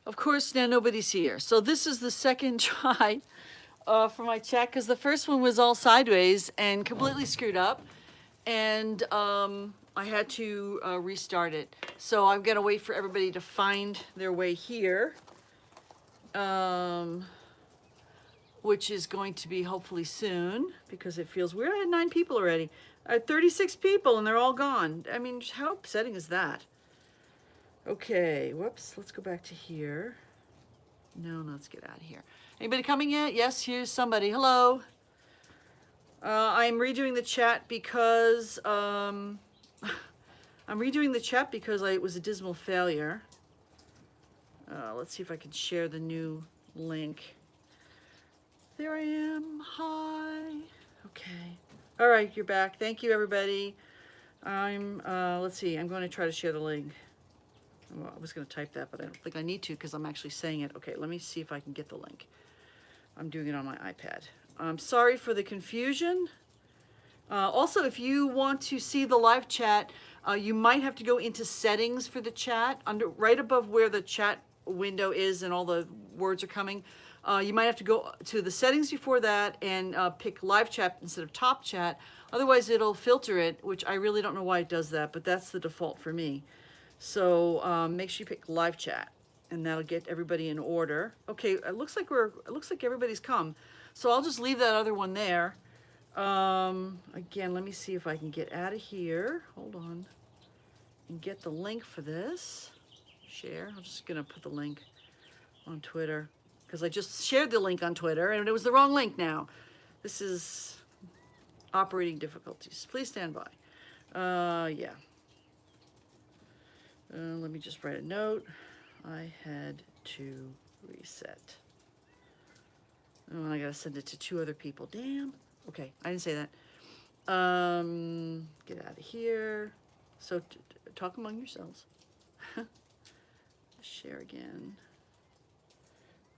Of course, now nobody's here. So this is the second try for my chat, because the first one was all sideways and completely screwed up. And I had to restart it. So I'm gonna wait for everybody to find their way here, which is going to be hopefully soon, because it feels weird. I had 9 people already. I had 36 people and they're all gone. I mean, how upsetting is that? Okay, whoops, let's go back to here. No, let's get out of here. Anybody coming yet? Yes, here's somebody. Hello. I'm redoing the chat because it was a dismal failure. Let's see if I can share the new link. There I am. Hi. Okay. All right, you're back. Thank you, everybody. Let's see. I'm going to try to share the link. Well, I was going to type that, but I don't think I need to because I'm actually saying it. Okay, let me see if I can get the link. I'm doing it on my iPad. I'm sorry for the confusion. Also, if you want to see the live chat, you might have to go into settings for the chat. Right above where the chat window is and all the words are coming, you might have to go to the settings before that and pick live chat instead of top chat. Otherwise, it'll filter it, which I really don't know why it does that, but that's the default for me. So make sure you pick live chat, and that'll get everybody in order. Okay, it looks like everybody's come. So I'll just leave that other one there. Again, let me see if I can get out of here. Hold on. And get the link for this. Share. I'm just gonna put the link on Twitter because I just shared the link on Twitter and it was the wrong link now. This is operating difficulties. Please stand by. Yeah. Let me just write a note. I had to reset. Oh, and I gotta send it to 2 other people. Damn. Okay, I didn't say that. Get out of here. So talk among yourselves. Share again.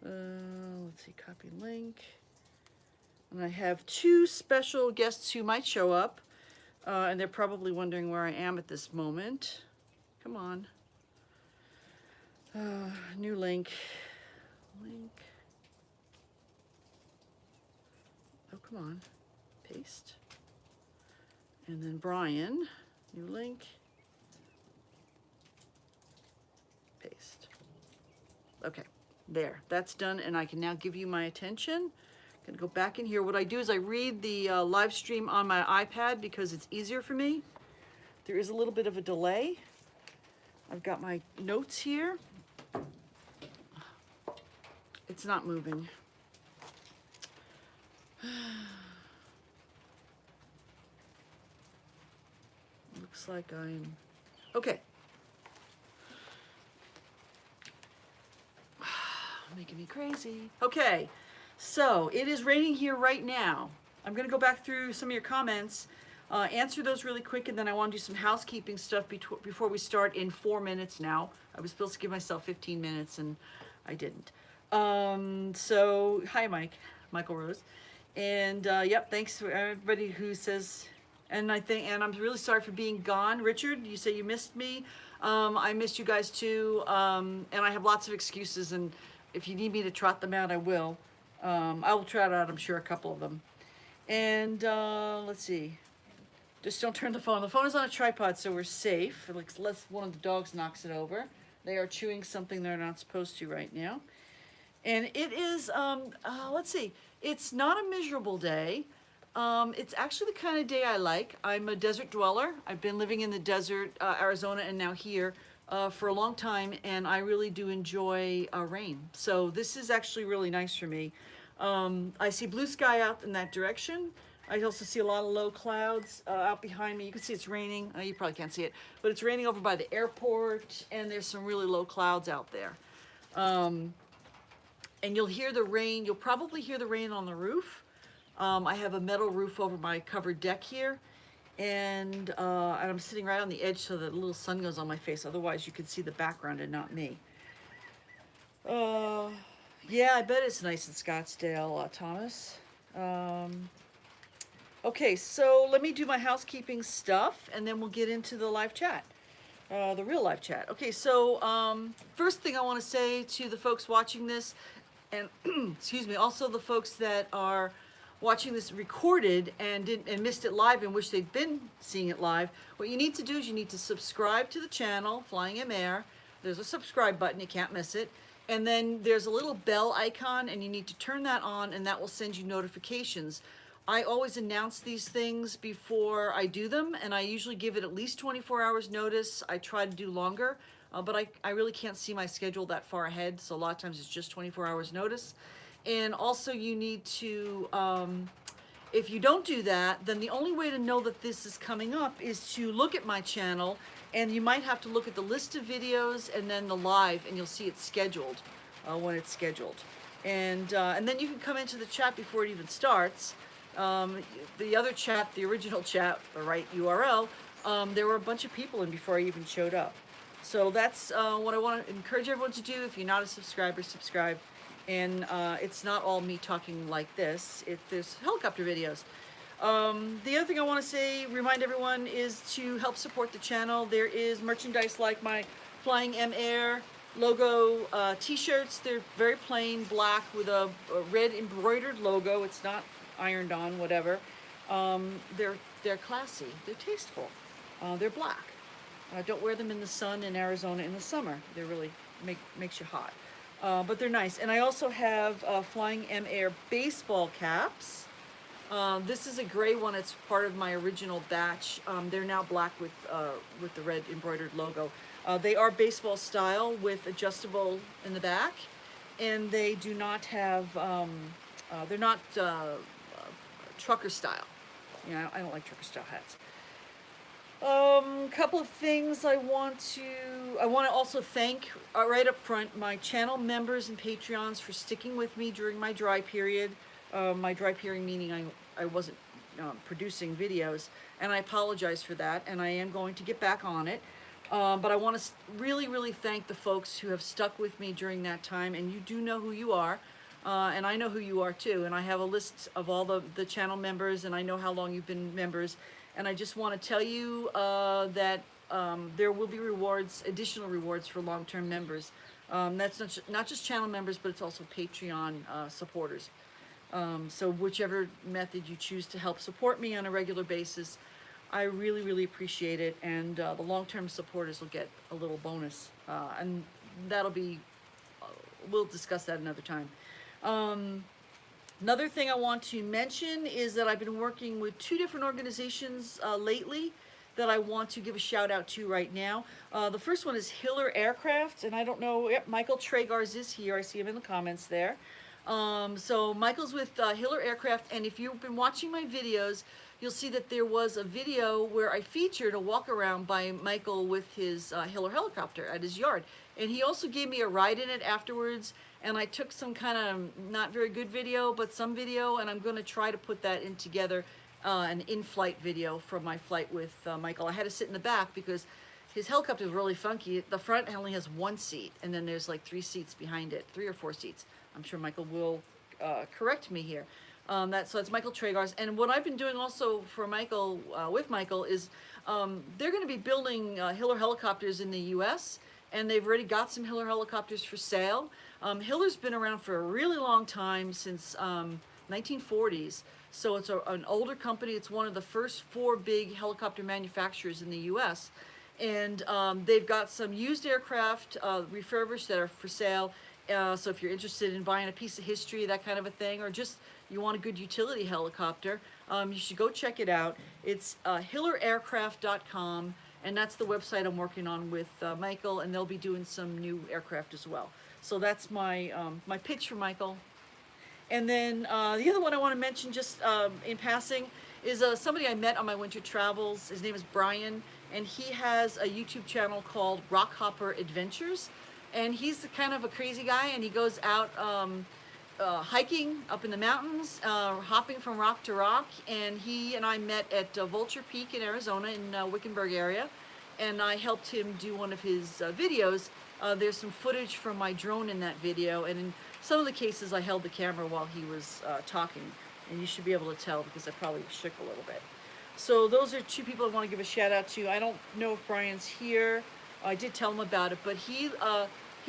Let's see, copy link. And I have 2 special guests who might show up. And they're probably wondering where I am at this moment. Come on. New link. Oh, come on. Paste. And then Brian. New link. Paste. Okay. There. That's done. And I can now give you my attention. I'm going to go back in here. What I do is I read the live stream on my iPad because it's easier for me. There is a little bit of a delay. I've got my notes here. It's not moving. Looks like I'm... Okay. Making me crazy. Okay, so it is raining here right now. I'm gonna go back through some of your comments, answer those really quick, and then I want to do some housekeeping stuff before we start in 4 minutes now. I was supposed to give myself 15 minutes and I didn't. So hi Michael Rose. And yep, thanks for everybody who says, and I'm really sorry for being gone. Richard, you say you missed me. I missed you guys too. And I have lots of excuses, and if you need me to trot them out, I will. I will trot out, I'm sure, a couple of them. And let's see. Just don't turn the phone. The phone is on a tripod, so we're safe. Unless one of the dogs knocks it over. They are chewing something they're not supposed to right now. And it is, let's see. It's not a miserable day. It's actually the kind of day I like. I'm a desert dweller. I've been living in the desert, Arizona, and now here for a long time, and I really do enjoy rain. So this is actually really nice for me. I see blue sky out in that direction. I also see a lot of low clouds out behind me. You can see it's raining. You probably can't see it, but it's raining over by the airport, and there's some really low clouds out there. And you'll hear the rain. You'll probably hear the rain on the roof. I have a metal roof over my covered deck here, and I'm sitting right on the edge so that a little sun goes on my face. Otherwise, you can see the background and not me. Yeah, I bet it's nice in Scottsdale, Thomas. Okay, so let me do my housekeeping stuff, and then we'll get into the live chat. The real live chat. Okay, so first thing I want to say to the folks watching this, and excuse me, also the folks that are watching this recorded and missed it live and wish they'd been seeing it live, what you need to do is you need to subscribe to the channel, Flying in Air. There's a subscribe button, you can't miss it. And then there's a little bell icon and you need to turn that on and that will send you notifications. I always announce these things before I do them, and I usually give it at least 24 hours notice. I try to do longer, but I really can't see my schedule that far ahead, so a lot of times it's just 24 hours notice. And also you need to, if you don't do that, then the only way to know that this is coming up is to look at my channel, and you might have to look at the list of videos and then the live, and you'll see it's scheduled when it's scheduled. And then you can come into the chat before it even starts. The other chat, the original chat, the right URL, there were a bunch of people in before I even showed up. So that's what I want to encourage everyone to do. If you're not a subscriber, subscribe. And it's not all me talking like this. There's helicopter videos. The other thing I want to say, remind everyone, is to help support the channel. There is merchandise like my Flying M Air logo t-shirts. They're very plain black with a red embroidered logo. It's not ironed on, whatever. They're classy, they're tasteful, they're black. Don't wear them in the sun in Arizona in the summer. They really makes you hot. But they're nice. And I also have Flying M Air baseball caps. This is a gray one. It's part of my original batch. They're now black with the red embroidered logo. They are baseball style with adjustable in the back, and they do not have, they're not trucker style. You know, I don't like trucker style hats. Couple of things I want to also thank right up front my channel members and Patreons for sticking with me during my dry period. My dry period meaning I wasn't producing videos, and I apologize for that, and I am going to get back on it. But I want to really thank the folks who have stuck with me during that time, and you do know who you are. And I know who you are too, and I have a list of all the channel members, and I know how long you've been members, and I just want to tell you that there will be rewards, additional rewards for long-term members. That's not just channel members, but it's also Patreon supporters. So whichever method you choose to help support me on a regular basis, I really appreciate it, and the long-term supporters will get a little bonus, and that'll be, we'll discuss that another time. Another thing I want to mention is that I've been working with 2 different organizations lately that I want to give a shout out to right now. The first one is Hiller Aircraft, and I don't know, yep, Michael Tragars is here. I see him in the comments there. So Michael's with Hiller Aircraft, and if you've been watching my videos, you'll see that there was a video where I featured a walk around by Michael with his Hiller helicopter at his yard. And he also gave me a ride in it afterwards, and I took some kind of not very good video, but some video, and I'm going to try to put that in together, an in-flight video from my flight with Michael. I had to sit in the back because his helicopter is really funky. The front only has 1 seat, and then there's like 3 seats behind it, 3 or 4 seats. I'm sure Michael will correct me here. So that's Michael Tragars. And what I've been doing also for Michael, with Michael, is they're going to be building Hiller helicopters in the U.S., and they've already got some Hiller helicopters for sale. Hiller's been around for a really long time, since 1940s. So it's an older company. It's one of the first 4 big helicopter manufacturers in the U.S. And they've got some used aircraft refurbished that are for sale. So if you're interested in buying a piece of history, that kind of a thing, or just you want a good utility helicopter, you should go check it out. It's hilleraircraft.com, and that's the website I'm working on with Michael, and they'll be doing some new aircraft as well. So that's my my pitch for Michael. And then the other one I want to mention just in passing is somebody I met on my winter travels. His name is Bryant, and he has a YouTube channel called Rockhopper Adventures. And he's kind of a crazy guy, and he goes out hiking up in the mountains, hopping from rock to rock. And he and I met at Vulture Peak in Arizona in Wickenburg area, and I helped him do one of his videos. There's some footage from my drone in that video, and in some of the cases I held the camera while he was talking, and you should be able to tell because I probably shook a little bit. So those are 2 people I want to give a shout out to. I don't know if Brian's here. I did tell him about it, but he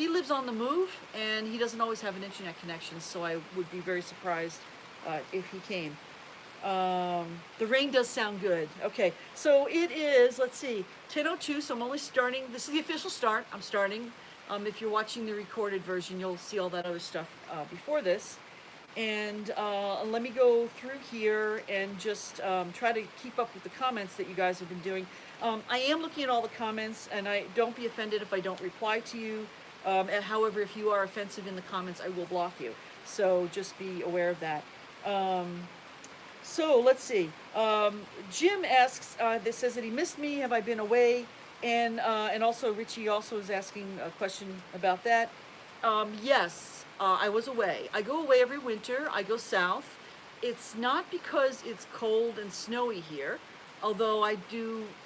lives on the move and he doesn't always have an internet connection, so I would be very surprised if he came. The rain does sound good. Okay, so it is, let's see, 10:02, so I'm only starting. This is the official start. I'm starting. If you're watching the recorded version, you'll see all that other stuff before this. And let me go through here and just try to keep up with the comments that you guys have been doing. I am looking at all the comments, and don't be offended if I don't reply to you. However, if you are offensive in the comments, I will block you. So just be aware of that. So let's see. Jim asks, this says that he missed me. Have I been away? And also Richie also is asking a question about that. Yes, I was away. I go away every winter. I go south. It's not because it's cold and snowy here, although I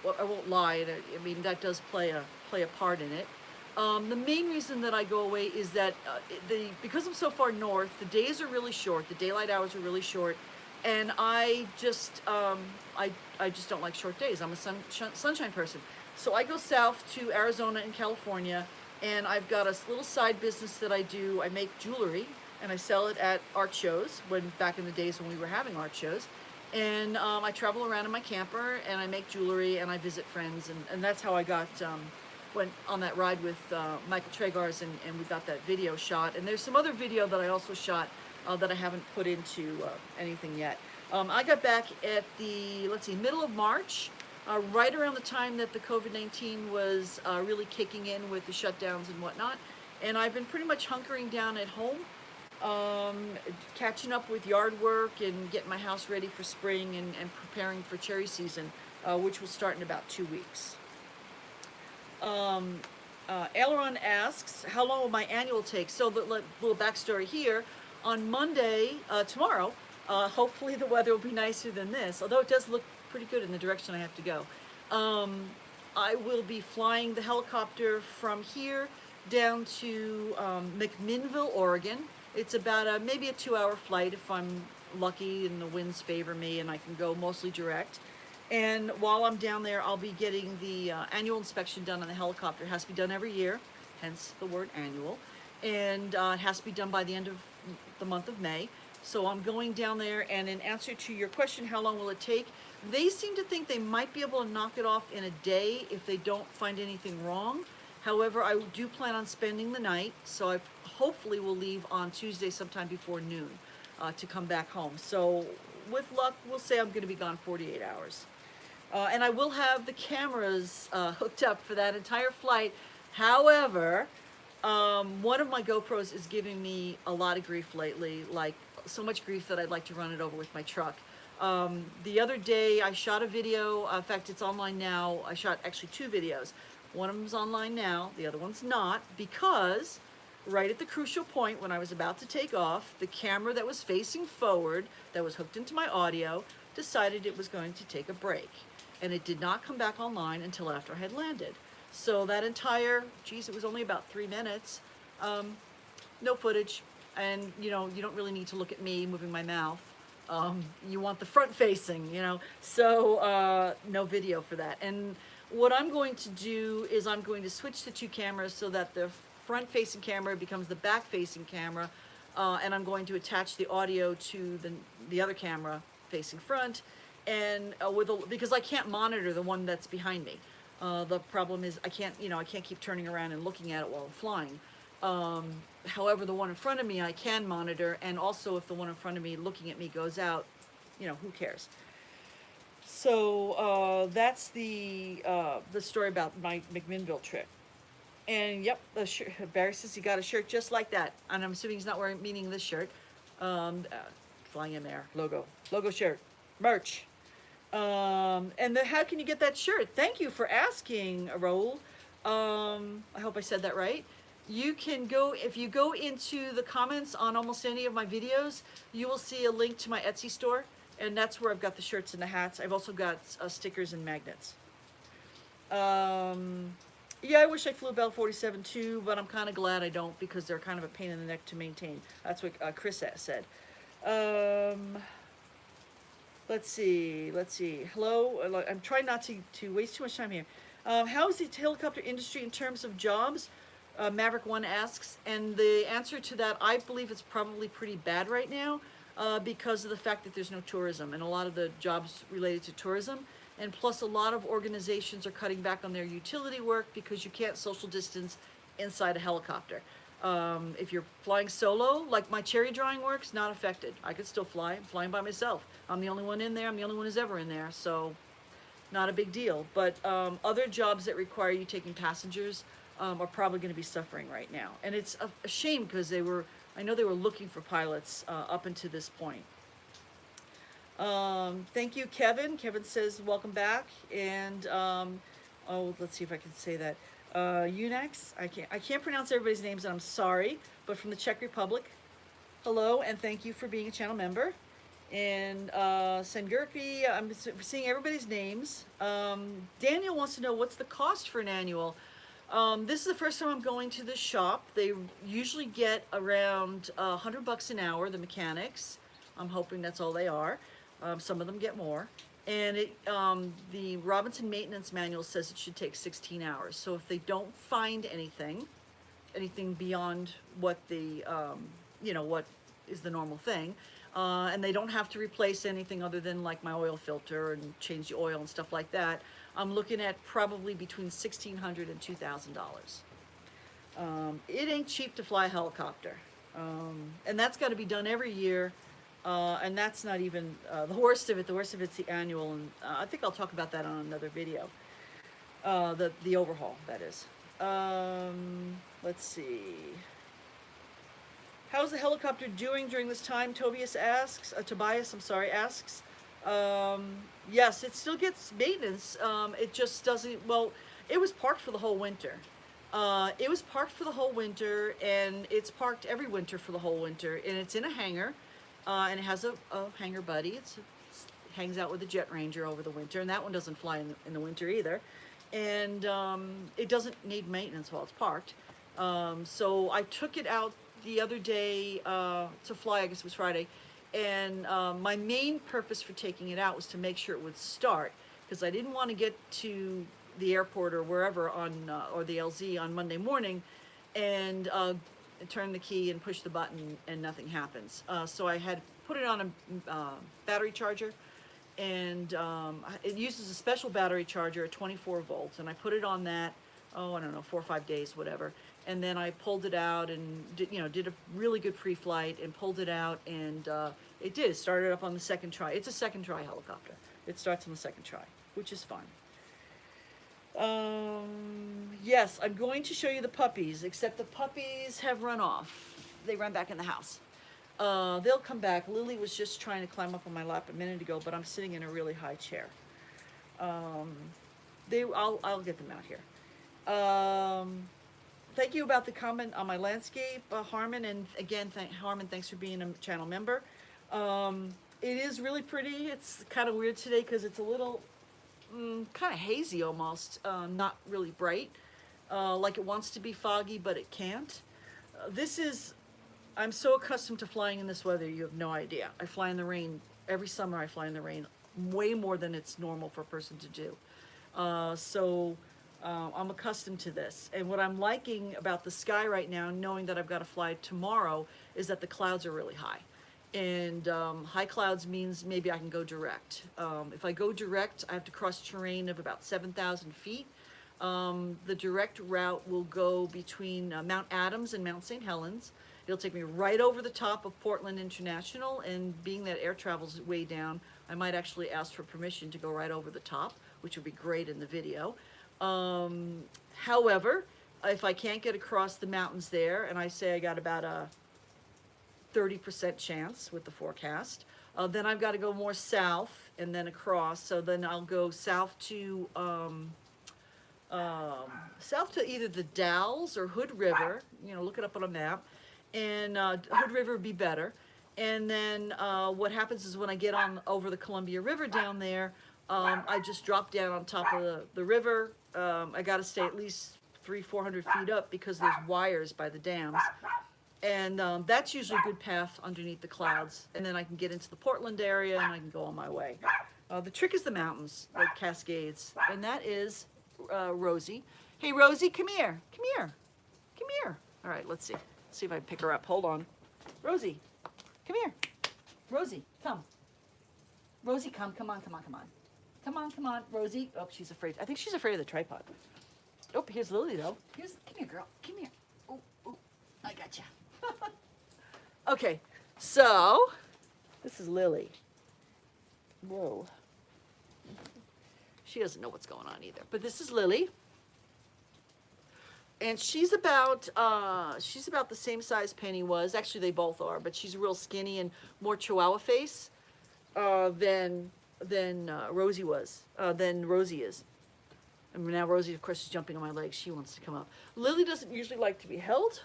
won't lie. I mean, that does play a part in it. The main reason that I go away is that because I'm so far north, the days are really short. The daylight hours are really short. And I just don't like short days. I'm a sunshine person. So I go south to Arizona and California, and I've got a little side business that I do. I make jewelry, and I sell it at art shows, back in the days when we were having art shows. And I travel around in my camper, and I make jewelry, and I visit friends, and that's how I went on that ride with Michael Tragars, and we got that video shot. And there's some other video that I also shot that I haven't put into anything yet. I got back at the, middle of March, right around the time that the COVID-19 was really kicking in with the shutdowns and whatnot. And I've been pretty much hunkering down at home, catching up with yard work and getting my house ready for spring and preparing for cherry season, which will start in about 2 weeks. Aileron asks, how long will my annual take? So the little backstory here. On Monday, tomorrow, hopefully the weather will be nicer than this, although it does look pretty good in the direction I have to go. I will be flying the helicopter from here down to McMinnville, Oregon. It's about maybe a 2-hour flight if I'm lucky and the winds favor me and I can go mostly direct. And while I'm down there, I'll be getting the annual inspection done on the helicopter. It has to be done every year, hence the word annual. And it has to be done by the end of the month of May. So I'm going down there, and in answer to your question, how long will it take? They seem to think they might be able to knock it off in a day if they don't find anything wrong. However, I do plan on spending the night, so I hopefully will leave on Tuesday sometime before noon to come back home. So with luck, we'll say I'm going to be gone 48 hours. And I will have the cameras hooked up for that entire flight. However, one of my GoPros is giving me a lot of grief lately, like so much grief that I'd like to run it over with my truck. The other day I shot a video, in fact it's online now. I shot actually 2 videos. One of them's online now, the other one's not, because right at the crucial point when I was about to take off, the camera that was facing forward, that was hooked into my audio, decided it was going to take a break. And it did not come back online until after I had landed. So that entire, it was only about 3 minutes, no footage. And you don't really need to look at me moving my mouth. You want the front facing, so no video for that. And what I'm going to do is I'm going to switch the 2 cameras so that the front facing camera becomes the back facing camera, and I'm going to attach the audio to the other camera facing front, and because I can't monitor the one that's behind me. The problem is I can't keep turning around and looking at it while I'm flying. However, the one in front of me I can monitor, and also if the one in front of me looking at me goes out, who cares? So that's the story about my McMinnville trip. And yep, Barry says he got a shirt just like that, and I'm assuming he's not meaning this shirt. Flying in there, logo shirt, merch. And then how can you get that shirt? Thank you for asking, Raul. I hope I said that right. You can go, if you go into the comments on almost any of my videos, you will see a link to my Etsy store, and that's where I've got the shirts and the hats. I've also got stickers and magnets. Yeah, I wish I flew Bell 47 too, but I'm kind of glad I don't, because they're kind of a pain in the neck to maintain. That's what Chris said. Let's see. Hello. I'm trying not to waste too much time here. How is the helicopter industry in terms of jobs? Maverick One asks, and the answer to that, I believe it's probably pretty bad right now because of the fact that there's no tourism and a lot of the jobs related to tourism, and plus a lot of organizations are cutting back on their utility work because you can't social distance inside a helicopter. If you're flying solo, like my cherry drawing works, not affected. I could still fly. I'm flying by myself. I'm the only one in there. I'm the only one who's ever in there, so not a big deal. But other jobs that require you taking passengers are probably going to be suffering right now. And it's a shame because I know they were looking for pilots up until this point. Thank you, Kevin. Kevin says, welcome back. And, oh, let's see if I can say that. Unax, I can't pronounce everybody's names, and I'm sorry, but from the Czech Republic, hello, and thank you for being a channel member. And Sengurki, I'm seeing everybody's names. Daniel wants to know what's the cost for an annual. This is the first time I'm going to this shop. They usually get around $100 an hour, the mechanics. I'm hoping that's all they are. Some of them get more. And the Robinson maintenance manual says it should take 16 hours. So if they don't find anything beyond what the, what is the normal thing, and they don't have to replace anything other than like my oil filter and change the oil and stuff like that, I'm looking at probably between $1,600 and $2,000. It ain't cheap to fly a helicopter. And that's got to be done every year. And that's not even the worst of it. The worst of it's the annual, and I think I'll talk about that on another video. The overhaul, that is. Let's see. How's the helicopter doing during this time? Tobias asks. Tobias, I'm sorry, asks. Yes, it still gets maintenance. It just doesn't. Well, it was parked for the whole winter. It was parked for the whole winter, and it's parked every winter for the whole winter, and it's in a hangar. And it has a hangar buddy. It hangs out with the Jet Ranger over the winter, and that one doesn't fly in the winter either. And it doesn't need maintenance while it's parked. So I took it out the other day to fly, I guess it was Friday, and my main purpose for taking it out was to make sure it would start, because I didn't want to get to the airport or wherever or the LZ on Monday morning and turn the key and push the button and nothing happens. So I had put it on a battery charger, and it uses a special battery charger at 24 volts, and I put it on that, I don't know, 4 or 5 days, whatever. And then I pulled it out and did a really good pre-flight and pulled it out, and it started up on the second try. It's a second try helicopter. It starts on the second try, which is fun. Yes, I'm going to show you the puppies, except the puppies have run off. They ran back in the house. They'll come back. Lily was just trying to climb up on my lap a minute ago, but I'm sitting in a really high chair. I'll get them out here. Thank you about the comment on my landscape, Harmon, and again, Harmon, thanks for being a channel member. It is really pretty. It's kind of weird today because it's a little kind of hazy almost, not really bright, like it wants to be foggy, but it can't. I'm so accustomed to flying in this weather, you have no idea. I fly in the rain. Every summer I fly in the rain way more than it's normal for a person to do. So I'm accustomed to this. And what I'm liking about the sky right now, knowing that I've got to fly tomorrow, is that the clouds are really high. And high clouds means maybe I can go direct. If I go direct, I have to cross terrain of about 7,000 feet. The direct route will go between Mount Adams and Mount St. Helens. It'll take me right over the top of Portland International, and being that air travel's way down, I might actually ask for permission to go right over the top, which would be great in the video. However, if I can't get across the mountains there, and I say I got about a 30% chance with the forecast, then I've got to go more south and then across. So then I'll go south to either the Dalles or Hood River. Look it up on a map, and Hood River would be better. And then what happens is when I get on over the Columbia River down there, I just drop down on top of the river. I got to stay at least 300-400 feet up because there's wires by the dams. And that's usually a good path underneath the clouds. And then I can get into the Portland area and I can go on my way. The trick is the mountains, like Cascades. And that is Rosie. Hey, Rosie, come here. Come here. Come here. All right, let's see. Let's see if I can pick her up. Hold on. Rosie, come here. Rosie, come. Rosie, come. Come on, come on, come on. Come on, come on. Rosie. Oh, she's afraid. I think she's afraid of the tripod. Oh, here's Lily, though. Come here, girl. Come here. Oh, oh, I gotcha. Okay, so this is Lily. Whoa. She doesn't know what's going on either. But this is Lily. And she's about the same size Penny was. Actually, they both are, but she's real skinny and more Chihuahua face than Rosie was. Than Rosie is. And now Rosie, of course, is jumping on my legs. She wants to come up. Lily doesn't usually like to be held.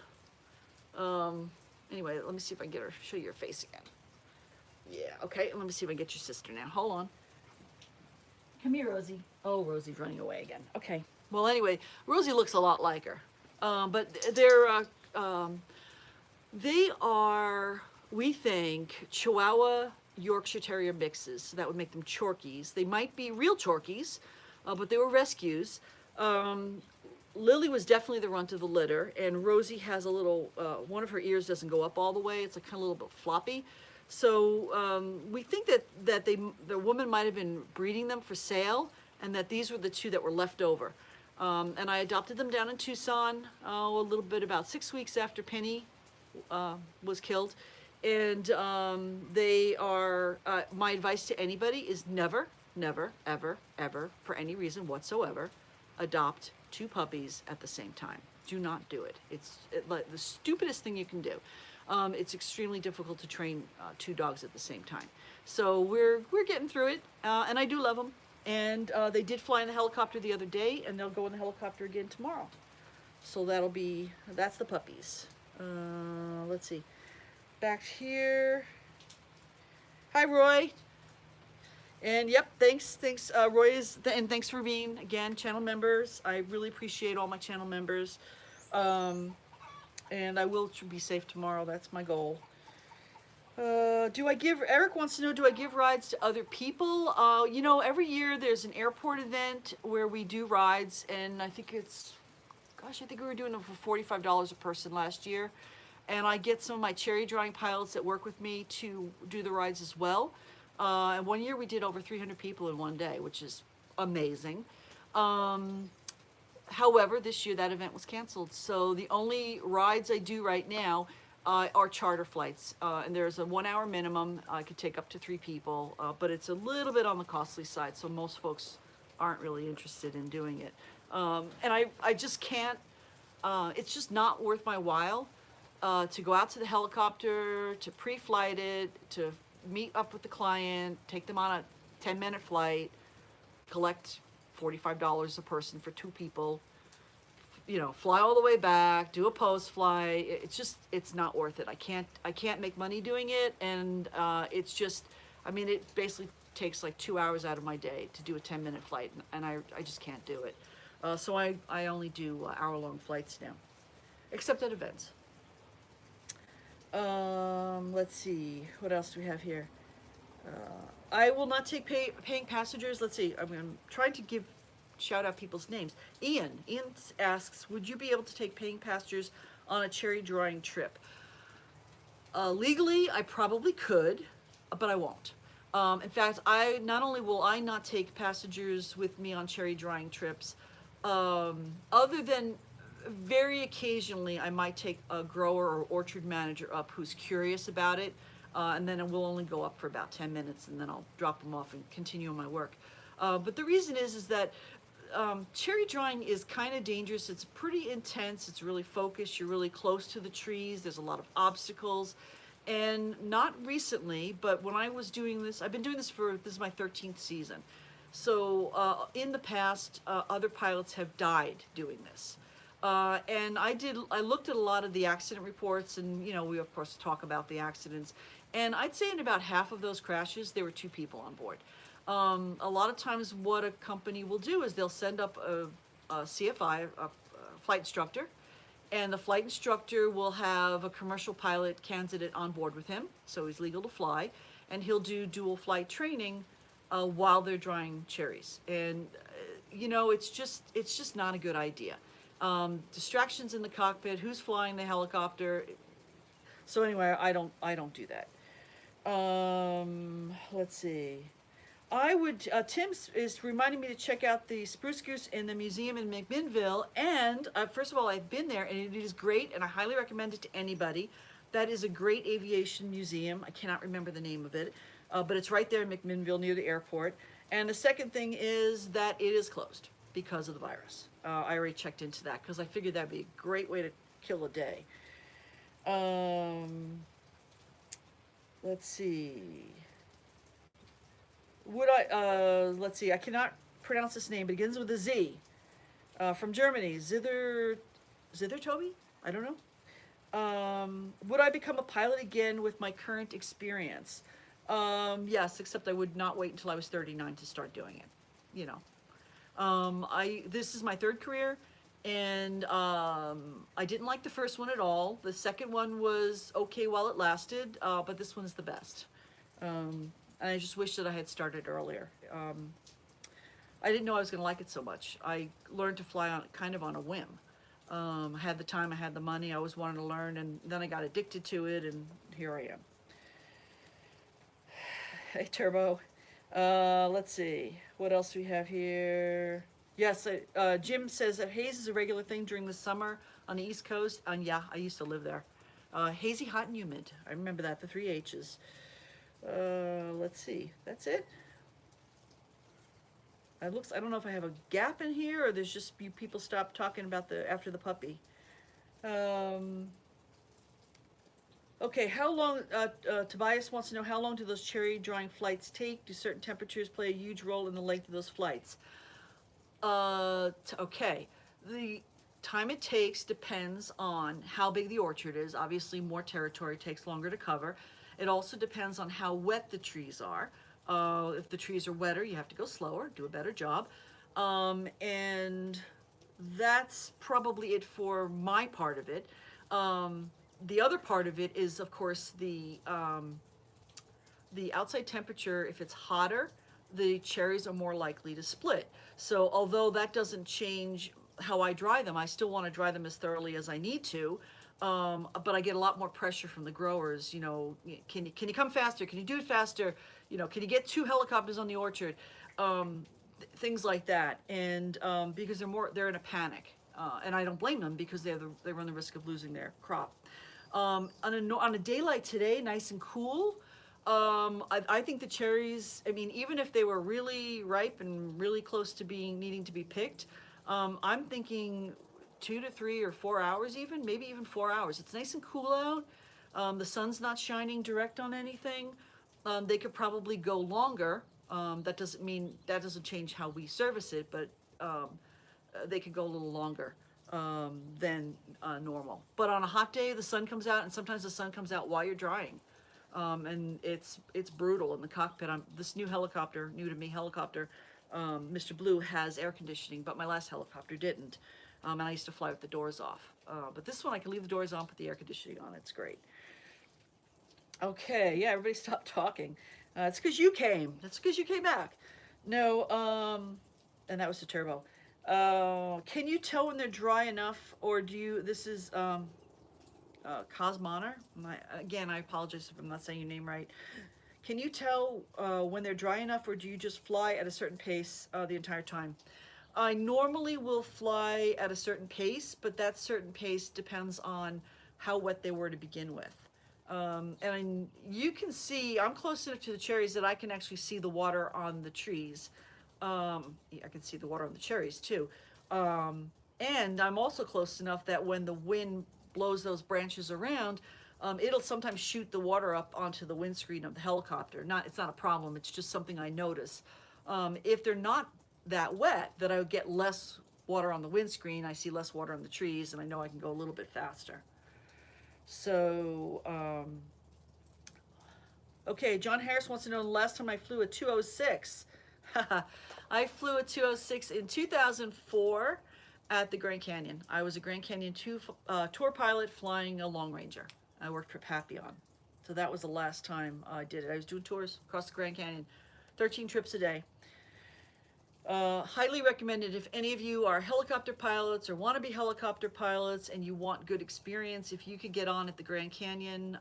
Anyway, let me see if I can get her, show you her face again. Yeah, okay. Let me see if I can get your sister now. Hold on. Come here, Rosie. Oh, Rosie's running away again. Okay. Well, anyway, Rosie looks a lot like her. But they are, we think, Chihuahua Yorkshire Terrier mixes. So that would make them Chorkies. They might be real Chorkies, but they were rescues. Lily was definitely the runt of the litter, and Rosie has a little, one of her ears doesn't go up all the way. It's like kind of a little bit floppy. So we think that the woman might have been breeding them for sale, and that these were the two that were left over. And I adopted them down in Tucson a little bit about 6 weeks after Penny was killed. And they are, my advice to anybody is never, never, ever, ever, for any reason whatsoever, adopt two puppies at the same time. Do not do it. It's like the stupidest thing you can do. It's extremely difficult to train two dogs at the same time. So we're getting through it, and I do love them. And they did fly in the helicopter the other day, and they'll go in the helicopter again tomorrow. So that's the puppies. Let's see. Back here. Hi, Roy. And yep, thanks, Roy and thanks for being, again, channel members. I really appreciate all my channel members. And I will be safe tomorrow. That's my goal. Eric wants to know, do I give rides to other people? You know, every year there's an airport event where we do rides, and I think I think we were doing them for $45 a person last year. And I get some of my cherry drawing pilots that work with me to do the rides as well. And one year we did over 300 people in one day, which is amazing. However, this year that event was canceled. So the only rides I do right now are charter flights. And there's a 1 hour minimum. I could take up to 3 people, but it's a little bit on the costly side. So most folks aren't really interested in doing it. And I just can't, it's just not worth my while to go out to the helicopter, to pre-flight it, to meet up with the client, take them on a 10-minute flight, collect $45 a person for 2 people, you know, fly all the way back, do a post-flight. It's not worth it. I can't make money doing it, and it's just, I mean, it basically takes like 2 hours out of my day to do a 10-minute flight, and I just can't do it. So I only do hour-long flights now, except at events. Let's see, what else do we have here? I will not take paying passengers. Let's see, I'm trying to shout out people's names. Ian asks, would you be able to take paying passengers on a cherry drawing trip? Legally, I probably could, but I won't. In fact, not only will I not take passengers with me on cherry drawing trips, other than very occasionally I might take a grower or orchard manager up who's curious about it, and then we'll only go up for about 10 minutes, and then I'll drop them off and continue on my work. But the reason is that cherry drawing is kind of dangerous. It's pretty intense. It's really focused. You're really close to the trees. There's a lot of obstacles. And not recently, but when I was doing this, I've been doing this is my 13th season. So in the past, other pilots have died doing this. And I looked at a lot of the accident reports, and, you know, we of course talk about the accidents. And I'd say in about half of those crashes, there were 2 people on board. A lot of times what a company will do is they'll send up a CFI, a flight instructor, and the flight instructor will have a commercial pilot candidate on board with him, so he's legal to fly, and he'll do dual flight training while they're drawing cherries. And you know, it's just not a good idea. Distractions in the cockpit, who's flying the helicopter. So anyway, I don't do that. Let's see. I would, Tim is reminding me to check out the Spruce Goose in the museum in McMinnville. And first of all, I've been there and it is great and I highly recommend it to anybody. That is a great aviation museum. I cannot remember the name of it, but it's right there in McMinnville near the airport. And the second thing is that it is closed because of the virus. I already checked into that because I figured that'd be a great way to kill a day. Let's see. Let's see, I cannot pronounce this name, but it begins with a Z. From Germany, Zither Toby? I don't know. Would I become a pilot again with my current experience? Yes, except I would not wait until I was 39 to start doing it, you know. This is my third career, and I didn't like the first one at all. The second one was okay while it lasted, but this one's the best. And I just wish that I had started earlier. I didn't know I was going to like it so much. I learned to fly on kind of on a whim. I had the time, I had the money, I always wanted to learn, and then I got addicted to it, and here I am. Hey, Turbo. Let's see, what else we have here? Yes, Jim says that haze is a regular thing during the summer on the East Coast, and yeah, I used to live there. Hazy, hot, and humid. I remember that, the 3 H's. Let's see, that's it. I don't know if I have a gap in here or there's just people stopped talking about after the puppy. Okay, how long, Tobias wants to know, how long do those cherry drying flights take? Do certain temperatures play a huge role in the length of those flights? Okay, the time it takes depends on how big the orchard is. Obviously, more territory takes longer to cover. It also depends on how wet the trees are. If the trees are wetter, you have to go slower, do a better job. And that's probably it for my part of it. The other part of it is, of course, the outside temperature. If it's hotter, the cherries are more likely to split. So although that doesn't change how I dry them, I still want to dry them as thoroughly as I need to. But I get a lot more pressure from the growers. You know, can you come faster? Can you do it faster? You know, can you get 2 helicopters on the orchard? Things like that. And because they're in a panic, and I don't blame them because they run the risk of losing their crop. On a day like today, nice and cool, I think the cherries, I mean, even if they were really ripe and really close to needing to be picked, I'm thinking 2 to 3 or 4 hours even, maybe even 4 hours. It's nice and cool out. The sun's not shining direct on anything. They could probably go longer. That doesn't change how we service it, but they could go a little longer than normal. But on a hot day, the sun comes out, and sometimes the sun comes out while you're drying. And it's brutal in the cockpit. This new to me helicopter, Mr. Blue has air conditioning, but my last helicopter didn't. And I used to fly with the doors off. But this one I can leave the doors on, put the air conditioning on. It's great. Okay, yeah, everybody stop talking. It's because you came. That's because you came back. No, and that was the Turbo. Can you tell when they're dry enough, or this is Cosmoner? Again, I apologize if I'm not saying your name right. Can you tell when they're dry enough, or do you just fly at a certain pace the entire time? I normally will fly at a certain pace, but that certain pace depends on how wet they were to begin with. And you can see, I'm close enough to the cherries that I can actually see the water on the trees. I can see the water on the cherries too. And I'm also close enough that when the wind blows those branches around, it'll sometimes shoot the water up onto the windscreen of the helicopter. It's not a problem, it's just something I notice. If they're not that wet, that I would get less water on the windscreen, I see less water on the trees, and I know I can go a little bit faster. So, okay, John Harris wants to know the last time I flew a 206. I flew a 206 in 2004 at the Grand Canyon. I was a Grand Canyon tour pilot flying a Long Ranger. I worked for Papillon. So that was the last time I did it. I was doing tours across the Grand Canyon, 13 trips a day. Highly recommended if any of you are helicopter pilots or want to be helicopter pilots and you want good experience. If you could get on at the Grand Canyon,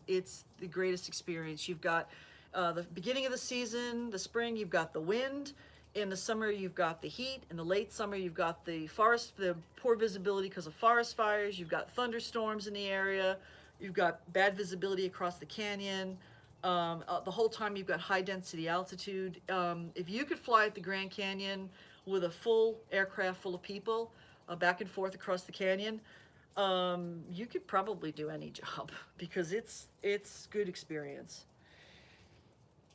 it's the greatest experience. You've got the beginning of the season, the spring, you've got the wind. In the summer, you've got the heat. In the late summer, you've got the forest, the poor visibility because of forest fires. You've got thunderstorms in the area. You've got bad visibility across the canyon. The whole time you've got high density altitude. If you could fly at the Grand Canyon with a full aircraft full of people back and forth across the canyon, you could probably do any job because it's good experience.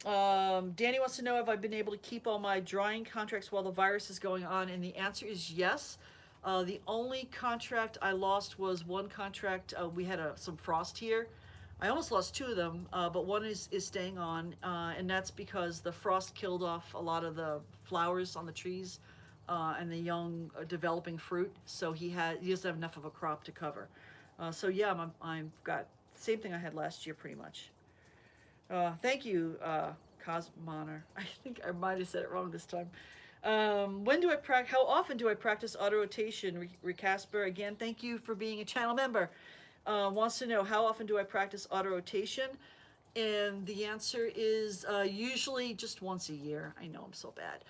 Danny wants to know if I've been able to keep all my drying contracts while the virus is going on, and the answer is yes. The only contract I lost was one contract. We had some frost here. I almost lost two of them, but one is staying on, and that's because the frost killed off a lot of the flowers on the trees and the young developing fruit. So he doesn't have enough of a crop to cover. So yeah, I'm got the same thing I had last year pretty much. Thank you, Cosmoner. I think I might have said it wrong this time. How often do I practice auto rotation? Recasper, again, thank you for being a channel member. Wants to know, how often do I practice auto rotation? And the answer is usually just once a year. I know I'm so bad.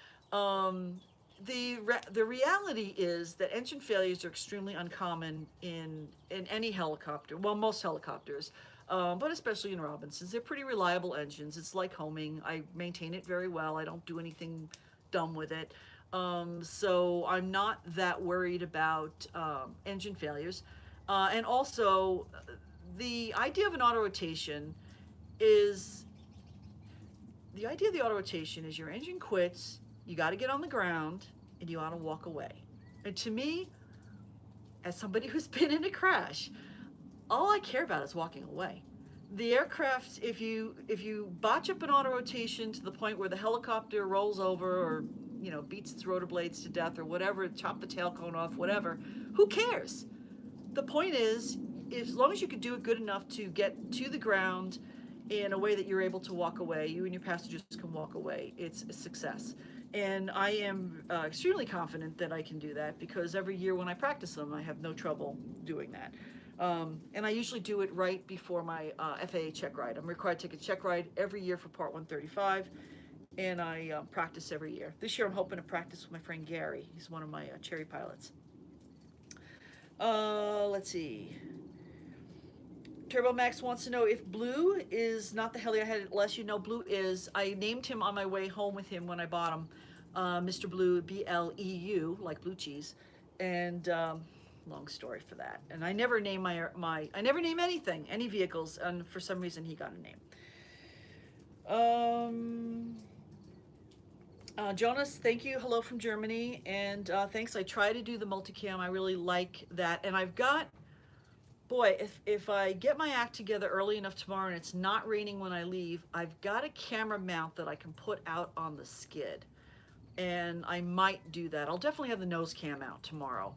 The reality is that engine failures are extremely uncommon in any helicopter. Well, most helicopters, but especially in Robinsons. They're pretty reliable engines. It's like homing. I maintain it very well. I don't do anything dumb with it. So I'm not that worried about engine failures. And also, the idea of an auto rotation is, your engine quits, you got to get on the ground, and you ought to walk away. And to me, as somebody who's been in a crash, all I care about is walking away. The aircraft, if you botch up an auto rotation to the point where the helicopter rolls over or beats its rotor blades to death or whatever, chop the tail cone off, whatever, who cares? The point is, as long as you can do it good enough to get to the ground in a way that you're able to walk away, you and your passengers can walk away, it's a success. And I am extremely confident that I can do that because every year when I practice them, I have no trouble doing that. And I usually do it right before my FAA check ride. I'm required to take a check ride every year for Part 135, and I practice every year. This year I'm hoping to practice with my friend Gary. He's one of my Cherry pilots. Let's see. Turbo Max wants to know if Blue is not the heli I had, unless you know Blue is. I named him on my way home with him when I bought him. Mr. Blue, B-L-E-U, like blue cheese. And long story for that. And I never name I never name anything, any vehicles, and for some reason he got a name. Jonas, thank you. Hello from Germany. And thanks. I try to do the multicam. I really like that. And I've got, boy, if I get my act together early enough tomorrow and it's not raining when I leave, I've got a camera mount that I can put out on the skid. And I might do that. I'll definitely have the nose cam out tomorrow.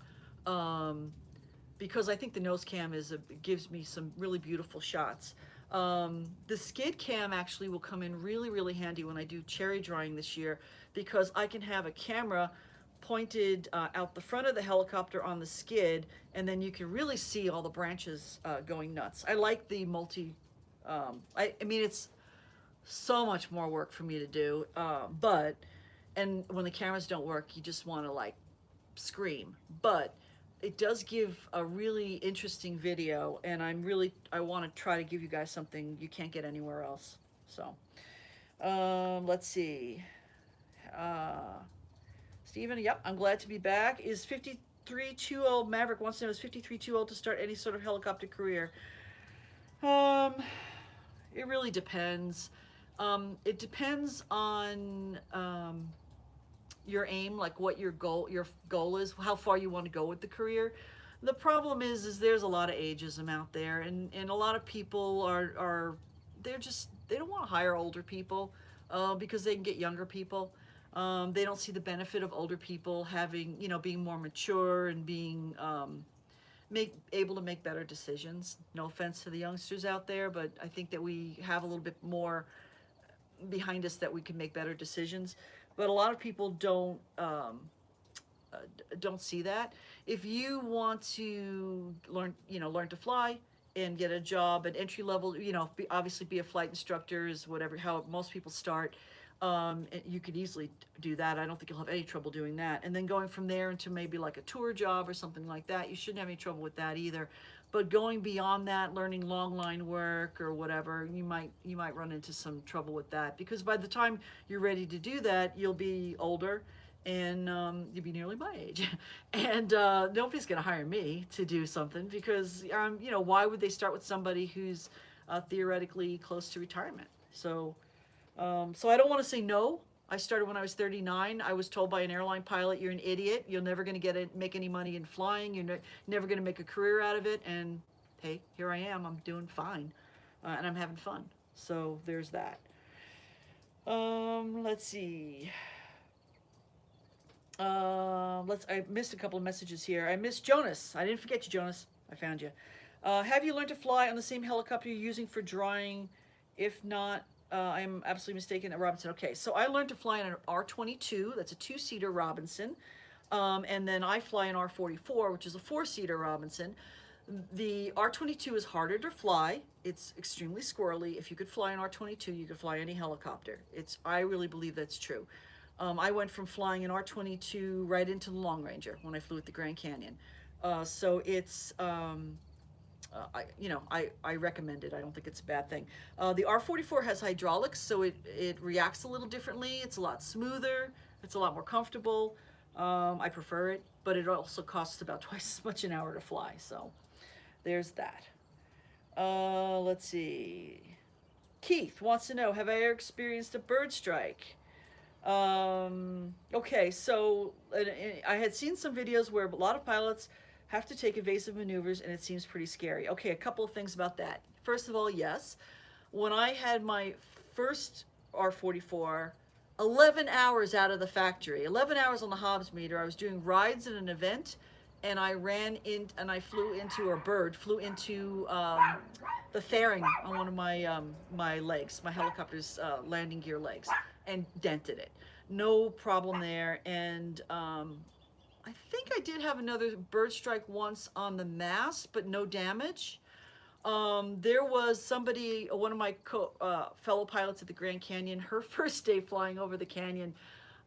Because I think the nose cam gives me some really beautiful shots. The skid cam actually will come in really, really handy when I do cherry drying this year, because I can have a camera pointed out the front of the helicopter on the skid, and then you can really see all the branches going nuts. I like the multi, I mean, it's so much more work for me to do, and when the cameras don't work, you just want to like scream, but it does give a really interesting video, and I want to try to give you guys something you can't get anywhere else. So, let's see. Stephen, yep, I'm glad to be back. Is 53 too old? Maverick wants to know, is 53 too old to start any sort of helicopter career? It really depends. It depends on your aim, like what your goal is, how far you want to go with the career. The problem is there's a lot of ageism out there, and a lot of people they don't want to hire older people because they can get younger people. They don't see the benefit of older people having, being more mature and being able to make better decisions. No offense to the youngsters out there, but I think that we have a little bit more behind us that we can make better decisions. but a lot of people don't see that. If you want to learn, learn to fly and get a job at entry level, obviously be a flight instructor is whatever, how most people start. You could easily do that. I don't think you'll have any trouble doing that. And then going from there into maybe like a tour job or something like that, you shouldn't have any trouble with that either. But going beyond that, learning long line work or whatever, you might run into some trouble with that, because by the time you're ready to do that, you'll be older, and you'll be nearly my age, and nobody's going to hire me to do something, because why would they start with somebody who's theoretically close to retirement? So I don't want to say no. I started when I was 39. I was told by an airline pilot, "You're an idiot. You're never going to make any money in flying. You're never going to make a career out of it." And hey, here I am. I'm doing fine, and I'm having fun. So there's that. Let's see. I missed a couple of messages here. I missed Jonas. I didn't forget you, Jonas. I found you. Have you learned to fly on the same helicopter you're using for drawing? If not, I'm absolutely mistaken at Robinson. Okay, so I learned to fly on an R22. That's a 2-seater Robinson. And then I fly an R44, which is a 4-seater Robinson. The R22 is harder to fly. It's extremely squirrely. If you could fly an R22, you could fly any helicopter. I really believe that's true. I went from flying an R22 right into the Long Ranger when I flew at the Grand Canyon. So it's, I recommend it. I don't think it's a bad thing. The R44 has hydraulics, so it reacts a little differently. It's a lot smoother. It's a lot more comfortable. I prefer it, but it also costs about twice as much an hour to fly. So there's that. Let's see. Keith wants to know, have I ever experienced a bird strike? Okay, so I had seen some videos where a lot of pilots have to take evasive maneuvers, and it seems pretty scary. Okay, a couple of things about that. First of all, yes, when I had my first R44, 11 hours out of the factory, 11 hours on the Hobbs meter, I was doing rides at an event, and I flew into the fairing on one of my legs, my helicopter's landing gear legs, and dented it. No problem there. And I think I did have another bird strike once on the mast, but no damage. There was somebody, one of my fellow pilots at the Grand Canyon, her first day flying over the canyon,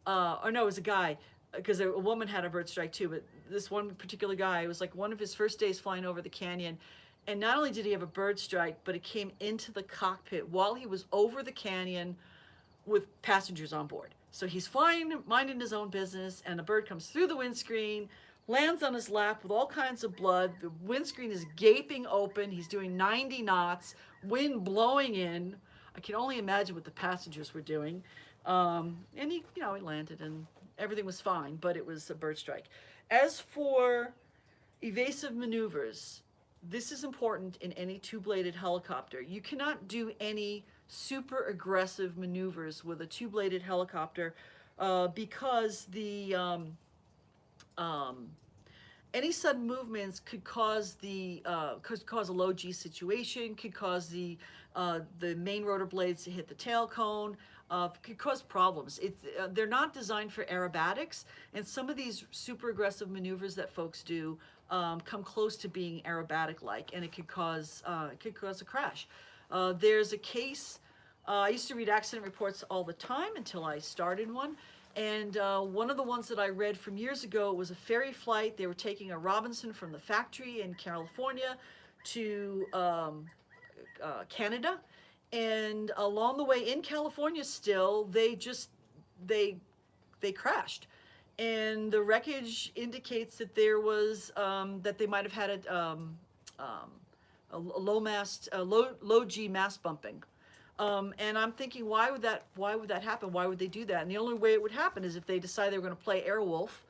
or no, it was a guy, because a woman had a bird strike too, but this one particular guy, it was like one of his first days flying over the canyon. And not only did he have a bird strike, but it came into the cockpit while he was over the canyon with passengers on board. So he's flying, minding his own business, and a bird comes through the windscreen, lands on his lap with all kinds of blood. The windscreen is gaping open. He's doing 90 knots, wind blowing in. I can only imagine what the passengers were doing. And he landed, and everything was fine, but it was a bird strike. As for evasive maneuvers, this is important in any two-bladed helicopter. You cannot do any super aggressive maneuvers with a two-bladed helicopter because any sudden movements could cause a low G situation, could cause the main rotor blades to hit the tail cone, could cause problems. They're not designed for aerobatics, and some of these super aggressive maneuvers that folks do come close to being aerobatic-like, and it could cause a crash. There's a case, I used to read accident reports all the time until I started one, and one of the ones that I read from years ago was a ferry flight. They were taking a Robinson from the factory in California to Canada, and along the way in California still, they crashed. And the wreckage indicates that there was that they might have had a low G mast bumping, and I'm thinking, why would that happen? Why would they do that? And the only way it would happen is if they decide they were going to play Airwolf,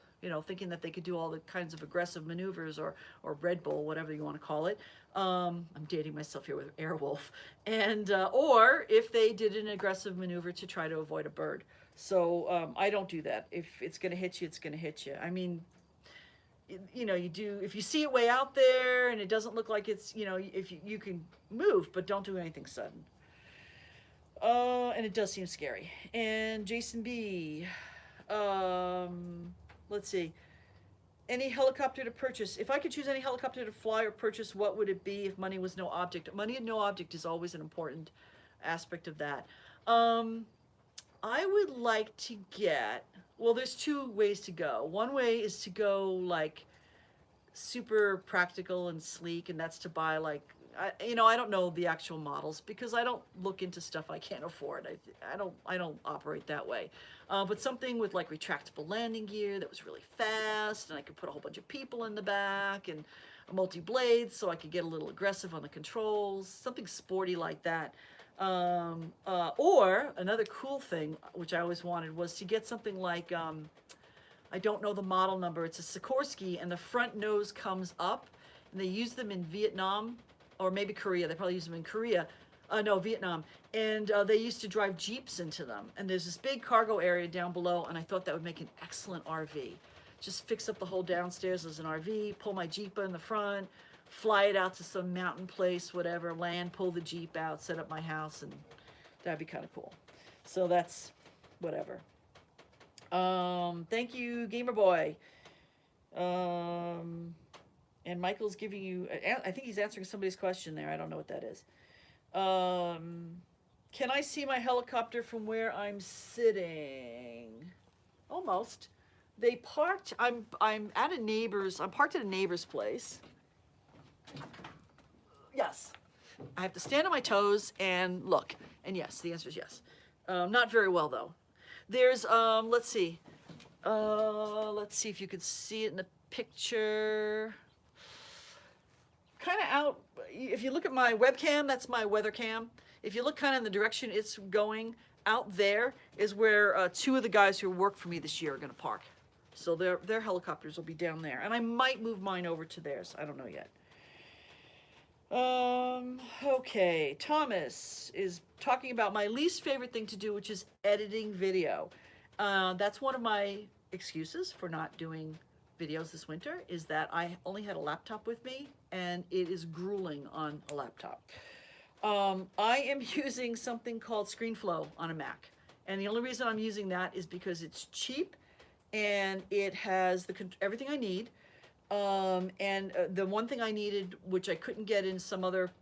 thinking that they could do all the kinds of aggressive maneuvers, or Red Bull, whatever you want to call it. I'm dating myself here with Airwolf, and or if they did an aggressive maneuver to try to avoid a bird. So I don't do that. If it's going to hit you, it's going to hit you. I mean, you do, if you see it way out there and it doesn't look like it's, if you can move, but don't do anything sudden. And it does seem scary. And Jason B, let's see. Any helicopter to purchase? If I could choose any helicopter to fly or purchase, what would it be if money was no object? Money and no object is always an important aspect of that. I would like to get, well, there's two ways to go. One way is to go like super practical and sleek, and that's to buy like, I don't know the actual models because I don't look into stuff I can't afford. I don't operate that way. But something with like retractable landing gear that was really fast, and I could put a whole bunch of people in the back, and a multi-blade so I could get a little aggressive on the controls, something sporty like that. Or another cool thing, which I always wanted, was to get something like, I don't know the model number, it's a Sikorsky, and the front nose comes up, and they use them in Vietnam, or maybe Korea. They probably use them in Korea. No, Vietnam. And they used to drive Jeeps into them. And there's this big cargo area down below, and I thought that would make an excellent RV. Just fix up the whole downstairs as an RV, pull my Jeep in the front, fly it out to some mountain place, whatever, land, pull the Jeep out, set up my house, and that'd be kind of cool. So that's whatever. Thank you, Gamer Boy. And Michael's giving you, I think he's answering somebody's question there. I don't know what that is. Can I see my helicopter from where I'm sitting? Almost. They parked, I'm parked at a neighbor's place. Yes. I have to stand on my toes and look. And yes, the answer is yes. Not very well though. There's, let's see if you could see it in the picture. Kind of out, if you look at my webcam, that's my weather cam. If you look kind of in the direction it's going, out there is where two of the guys who worked for me this year are going to park. So their helicopters will be down there. And I might move mine over to theirs. I don't know yet. Okay, Thomas is talking about my least favorite thing to do, which is editing video. That's one of my excuses for not doing videos this winter, is that I only had a laptop with me, and it is grueling on a laptop. I am using something called ScreenFlow on a Mac, and the only reason I'm using that is because it's cheap and it has everything I need. The one thing I needed, which I couldn't get in some other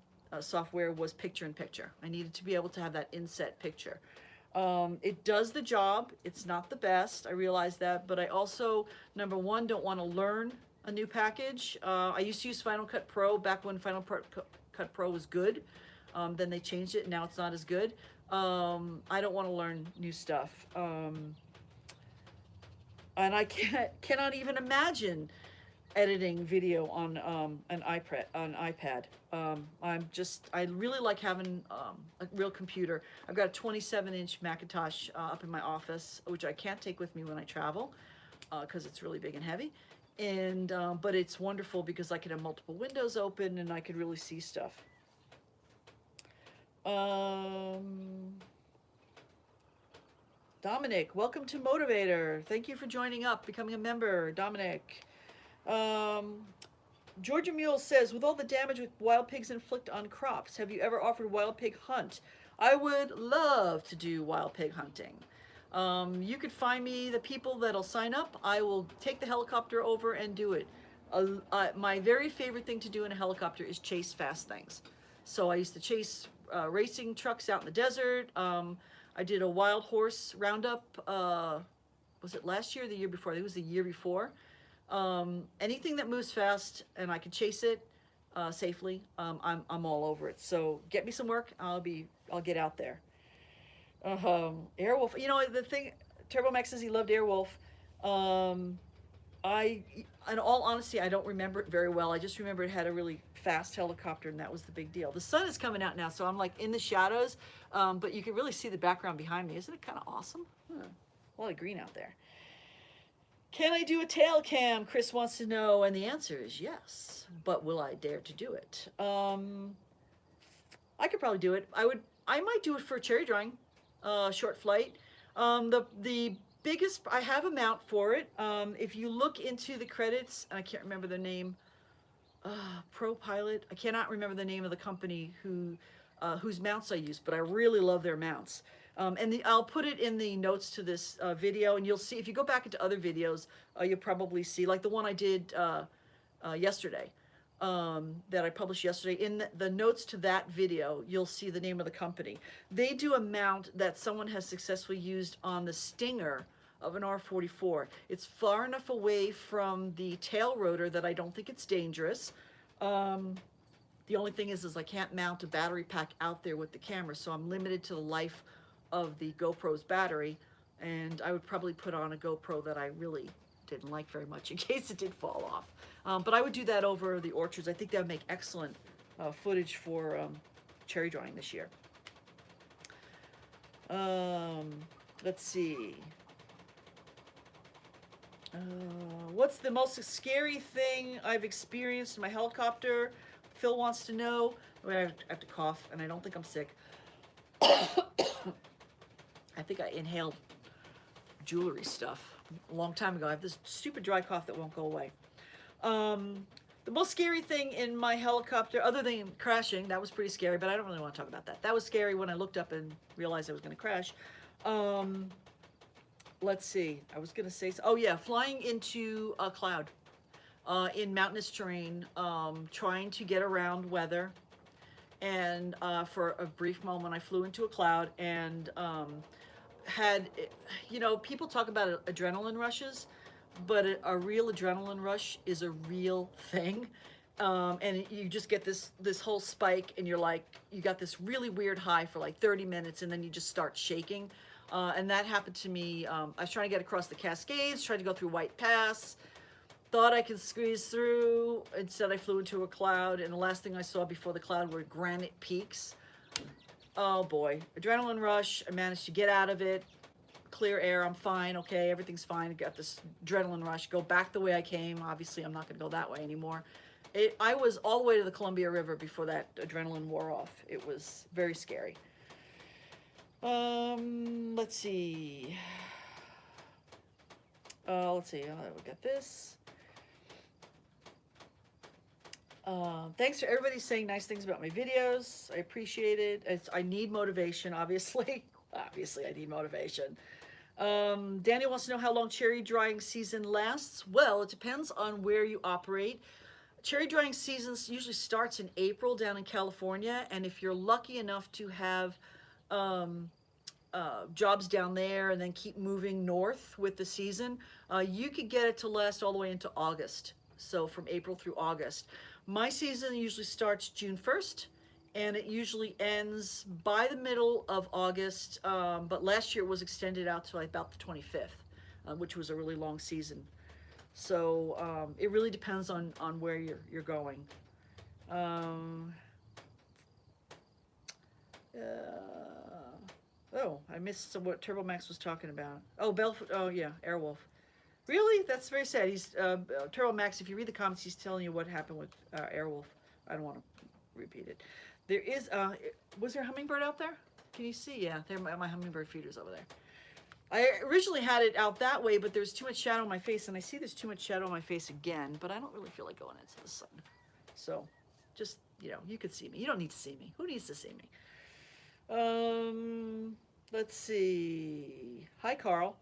software, was picture-in-picture. I needed to be able to have that inset picture. It does the job. It's not the best, I realize that, but I also, number one, don't want to learn a new package. I used to use Final Cut Pro back when Final Cut Pro was good. Then they changed it, and now it's not as good. I don't want to learn new stuff. And I cannot even imagine editing video on an iPad. I really like having a real computer. I've got a 27-inch Macintosh up in my office, which I can't take with me when I travel because it's really big and heavy. And but it's wonderful because I can have multiple windows open and I could really see stuff. Dominic, welcome to Motivator. Thank you for joining up, becoming a member, Dominic. Georgia Mule says, with all the damage with wild pigs inflict on crops, have you ever offered wild pig hunt? I would love to do wild pig hunting. You could find me the people that'll sign up. I will take the helicopter over and do it. My very favorite thing to do in a helicopter is chase fast things. So I used to chase racing trucks out in the desert. I did a wild horse roundup, was it last year or the year before? I think it was the year before. Anything that moves fast and I can chase it safely, I'm all over it. So get me some work, I'll get out there. Airwolf, you know, the thing, Turbo Max says he loved Airwolf. In all honesty, I don't remember it very well. I just remember it had a really fast helicopter, and that was the big deal. The sun is coming out now, so I'm like in the shadows, but you can really see the background behind me. Isn't it kind of awesome? A lot of green out there. Can I do a tail cam? Chris wants to know, and the answer is yes. But will I dare to do it? I could probably do it. I might do it for a cherry drawing, short flight. The biggest, I have a mount for it. If you look into the credits, and I can't remember the name, Pro Pilot, I cannot remember the name of the company who whose mounts I use, but I really love their mounts. I'll put it in the notes to this video, and you'll see, if you go back into other videos, you'll probably see, like the one I did yesterday, that I published yesterday. In the notes to that video, you'll see the name of the company. They do a mount that someone has successfully used on the stinger of an R44. It's far enough away from the tail rotor that I don't think it's dangerous. The only thing is I can't mount a battery pack out there with the camera, so I'm limited to the life of the GoPro's battery, and I would probably put on a GoPro that I really didn't like very much in case it did fall off. But I would do that over the orchards. I think that would make excellent footage for cherry drying this year. Let's see. What's the most scary thing I've experienced in my helicopter? Phil wants to know. I have to cough, and I don't think I'm sick. I think I inhaled jewelry stuff a long time ago. I have this stupid dry cough that won't go away. The most scary thing in my helicopter, other than crashing, that was pretty scary, but I don't really want to talk about that. That was scary when I looked up and realized I was going to crash. Let's see. I was going to say, oh yeah, flying into a cloud in mountainous terrain, trying to get around weather. And for a brief moment, I flew into a cloud and had, you know, people talk about adrenaline rushes, but a real adrenaline rush is a real thing. And you just get this whole spike, and you're like, you got this really weird high for like 30 minutes, and then you just start shaking. And that happened to me. I was trying to get across the Cascades, trying to go through White Pass, thought I could squeeze through. Instead, I flew into a cloud, and the last thing I saw before the cloud were granite peaks. Oh boy, adrenaline rush. I managed to get out of it, clear air, I'm fine, okay, everything's fine. I got this adrenaline rush, go back the way I came. Obviously, I'm not gonna go that way anymore. I was all the way to the Columbia River before that adrenaline wore off. It was very scary. Let's see. We got this. Thanks for everybody saying nice things about my videos. I appreciate it. I need motivation, obviously. Obviously, I need motivation. Daniel wants to know how long cherry drying season lasts. Well, it depends on where you operate. Cherry drying season usually starts in April down in California, and if you're lucky enough to have jobs down there and then keep moving north with the season, you could get it to last all the way into August. So from April through August. My season usually starts June 1st, and it usually ends by the middle of August, but last year it was extended out to like about the 25th, which was a really long season. So it really depends on where you're going. Oh, I missed what Turbo Max was talking about. Oh, oh yeah, Airwolf. Really? That's very sad. He's Turbo Max. If you read the comments, he's telling you what happened with Airwolf. I don't want to repeat it. There is. Was there a hummingbird out there? Can you see? Yeah, there. My hummingbird feeder's over there. I originally had it out that way, but there's too much shadow on my face, and I see there's too much shadow on my face again. But I don't really feel like going into the sun. So, just you could see me. You don't need to see me. Who needs to see me? Let's see. Hi, Carl.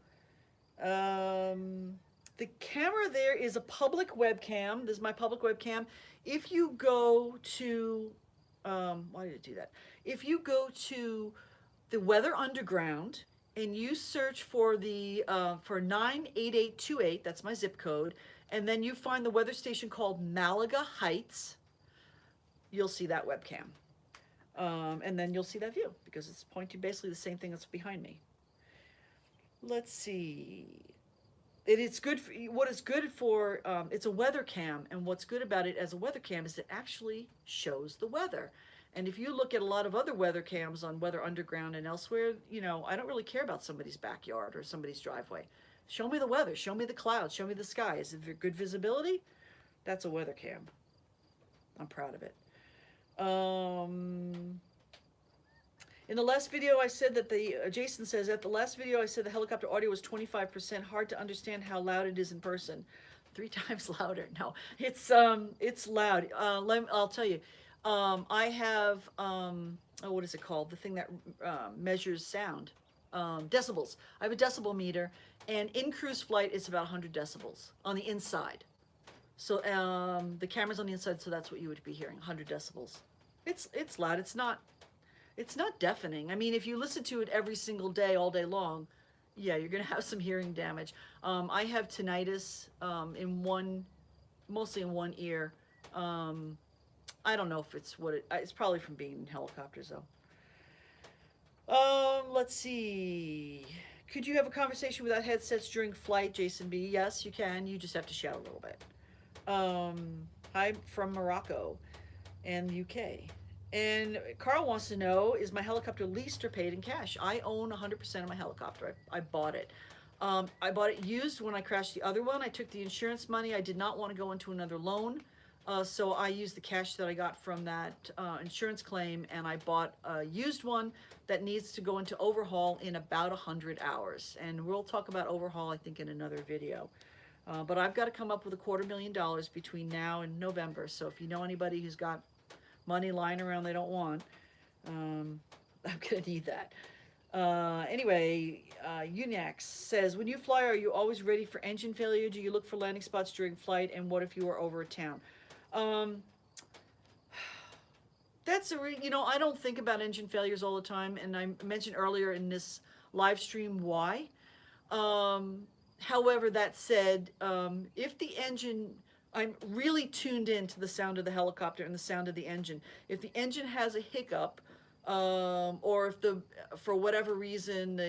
The camera there is a public webcam. This is my public webcam. If you go to, why did it do that? If you go to the Weather Underground and you search for the, for 98828, that's my zip code, and then you find the weather station called Malaga Heights, you'll see that webcam. And then you'll see that view because it's pointing basically the same thing that's behind me. Let's see. It's good for what it's good for. It's a weather cam, and what's good about it as a weather cam is it actually shows the weather. And if you look at a lot of other weather cams on Weather Underground and elsewhere, I don't really care about somebody's backyard or somebody's driveway. Show me the weather. Show me the clouds. Show me the sky. Is it good visibility? That's a weather cam. I'm proud of it. In the last video I said that Jason says, at the last video I said the helicopter audio was 25%. Hard to understand how loud it is in person. 3 times louder. No, it's loud. I'll tell you, I have, oh, what is it called? The thing that measures sound. Decibels. I have a decibel meter, and in cruise flight, it's about 100 decibels on the inside. So the camera's on the inside, so that's what you would be hearing, 100 decibels. It's loud. It's not deafening. I mean, if you listen to it every single day, all day long, yeah, you're gonna have some hearing damage. I have tinnitus mostly in one ear. I don't know if it's it's probably from being in helicopters though. Let's see. Could you have a conversation without headsets during flight, Jason B? Yes, you can. You just have to shout a little bit. I'm from Morocco and UK. And Carl wants to know, is my helicopter leased or paid in cash? I own 100% of my helicopter. I bought it. I bought it used when I crashed the other one. I took the insurance money. I did not want to go into another loan. So I used the cash that I got from that insurance claim, and I bought a used one that needs to go into overhaul in about 100 hours. And we'll talk about overhaul, I think, in another video. But I've got to come up with $250,000 between now and November. So if you know anybody who's got money lying around they don't want, I'm going to need that. Anyway, Unax says, when you fly, are you always ready for engine failure? Do you look for landing spots during flight? And what if you are over a town? That's I don't think about engine failures all the time. And I mentioned earlier in this live stream why. However, that said, if the engine, I'm really tuned in to the sound of the helicopter and the sound of the engine. If the engine has a hiccup, or if for whatever reason,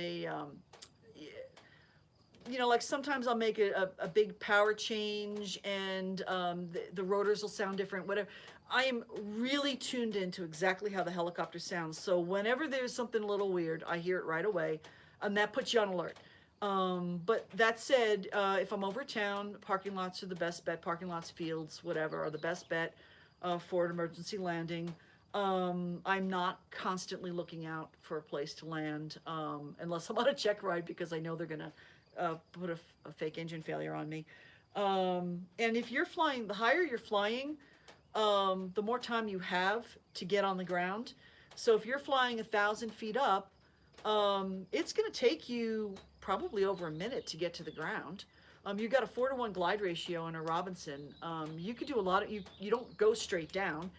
like sometimes I'll make a big power change and the rotors will sound different, whatever. I am really tuned into exactly how the helicopter sounds. So whenever there's something a little weird, I hear it right away, and that puts you on alert. But that said, if I'm over town, parking lots are the best bet. Parking lots, fields, whatever, are the best bet for an emergency landing. I'm not constantly looking out for a place to land unless I'm on a check ride, because I know they're going to put a fake engine failure on me. And if you're flying, the higher you're flying, the more time you have to get on the ground. So if you're flying 1,000 feet up, it's going to take you probably over a minute to get to the ground. You've got a 4-to-1 glide ratio in a Robinson. You could do a lot of, you don't go straight down.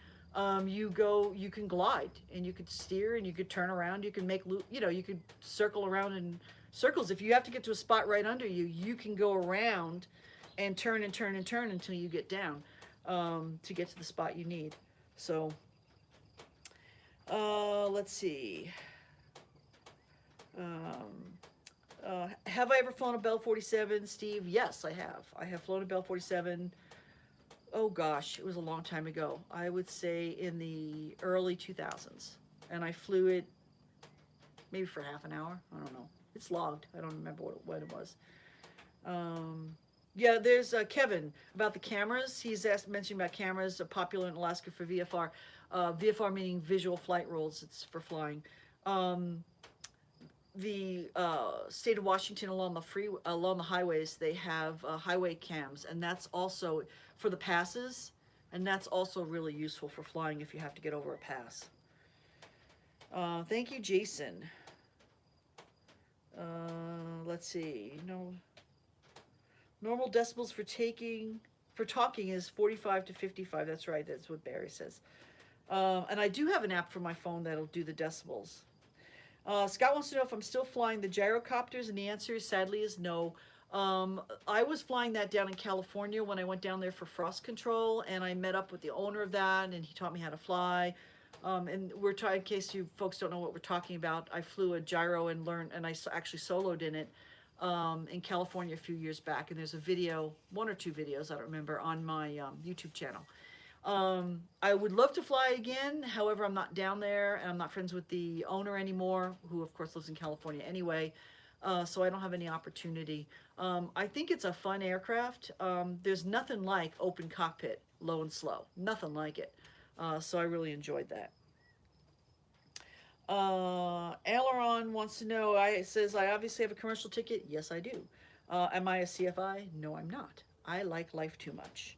You can glide, and you could steer, and you could turn around, you can make, you could circle around in circles. If you have to get to a spot right under you, you can go around and turn and turn and turn until you get down, to get to the spot you need. So, let's see. Have I ever flown a Bell 47, Steve? Yes, I have. I have flown a Bell 47. Oh gosh, it was a long time ago. I would say in the early 2000s. And I flew it maybe for half an hour. I don't know. It's logged. I don't remember what it was. Yeah, there's Kevin about the cameras. He's mentioning about cameras popular in Alaska for VFR. VFR meaning visual flight rules. It's for flying. The state of Washington along the highways, they have highway cams, and that's also for the passes, and that's also really useful for flying if you have to get over a pass. Thank you, Jason. Let's see. Normal decibels for talking is 45 to 55. That's right. That's what Barry says. And I do have an app for my phone that'll do the decibels. Scott wants to know if I'm still flying the gyrocopters, and the answer sadly is no. I was flying that down in California when I went down there for frost control, and I met up with the owner of that, and he taught me how to fly. And we're trying, in case you folks don't know what we're talking about, I flew a gyro and I actually soloed in it in California a few years back, and there's a video, 1 or 2 videos, I don't remember, on my YouTube channel. I would love to fly again. However, I'm not down there, and I'm not friends with the owner anymore, who of course lives in California anyway. So I don't have any opportunity. I think it's a fun aircraft. There's nothing like open cockpit, low and slow. Nothing like it. So I really enjoyed that. Aileron wants to know, says, I obviously have a commercial ticket. Yes, I do. Am I a CFI? No, I'm not. I like life too much.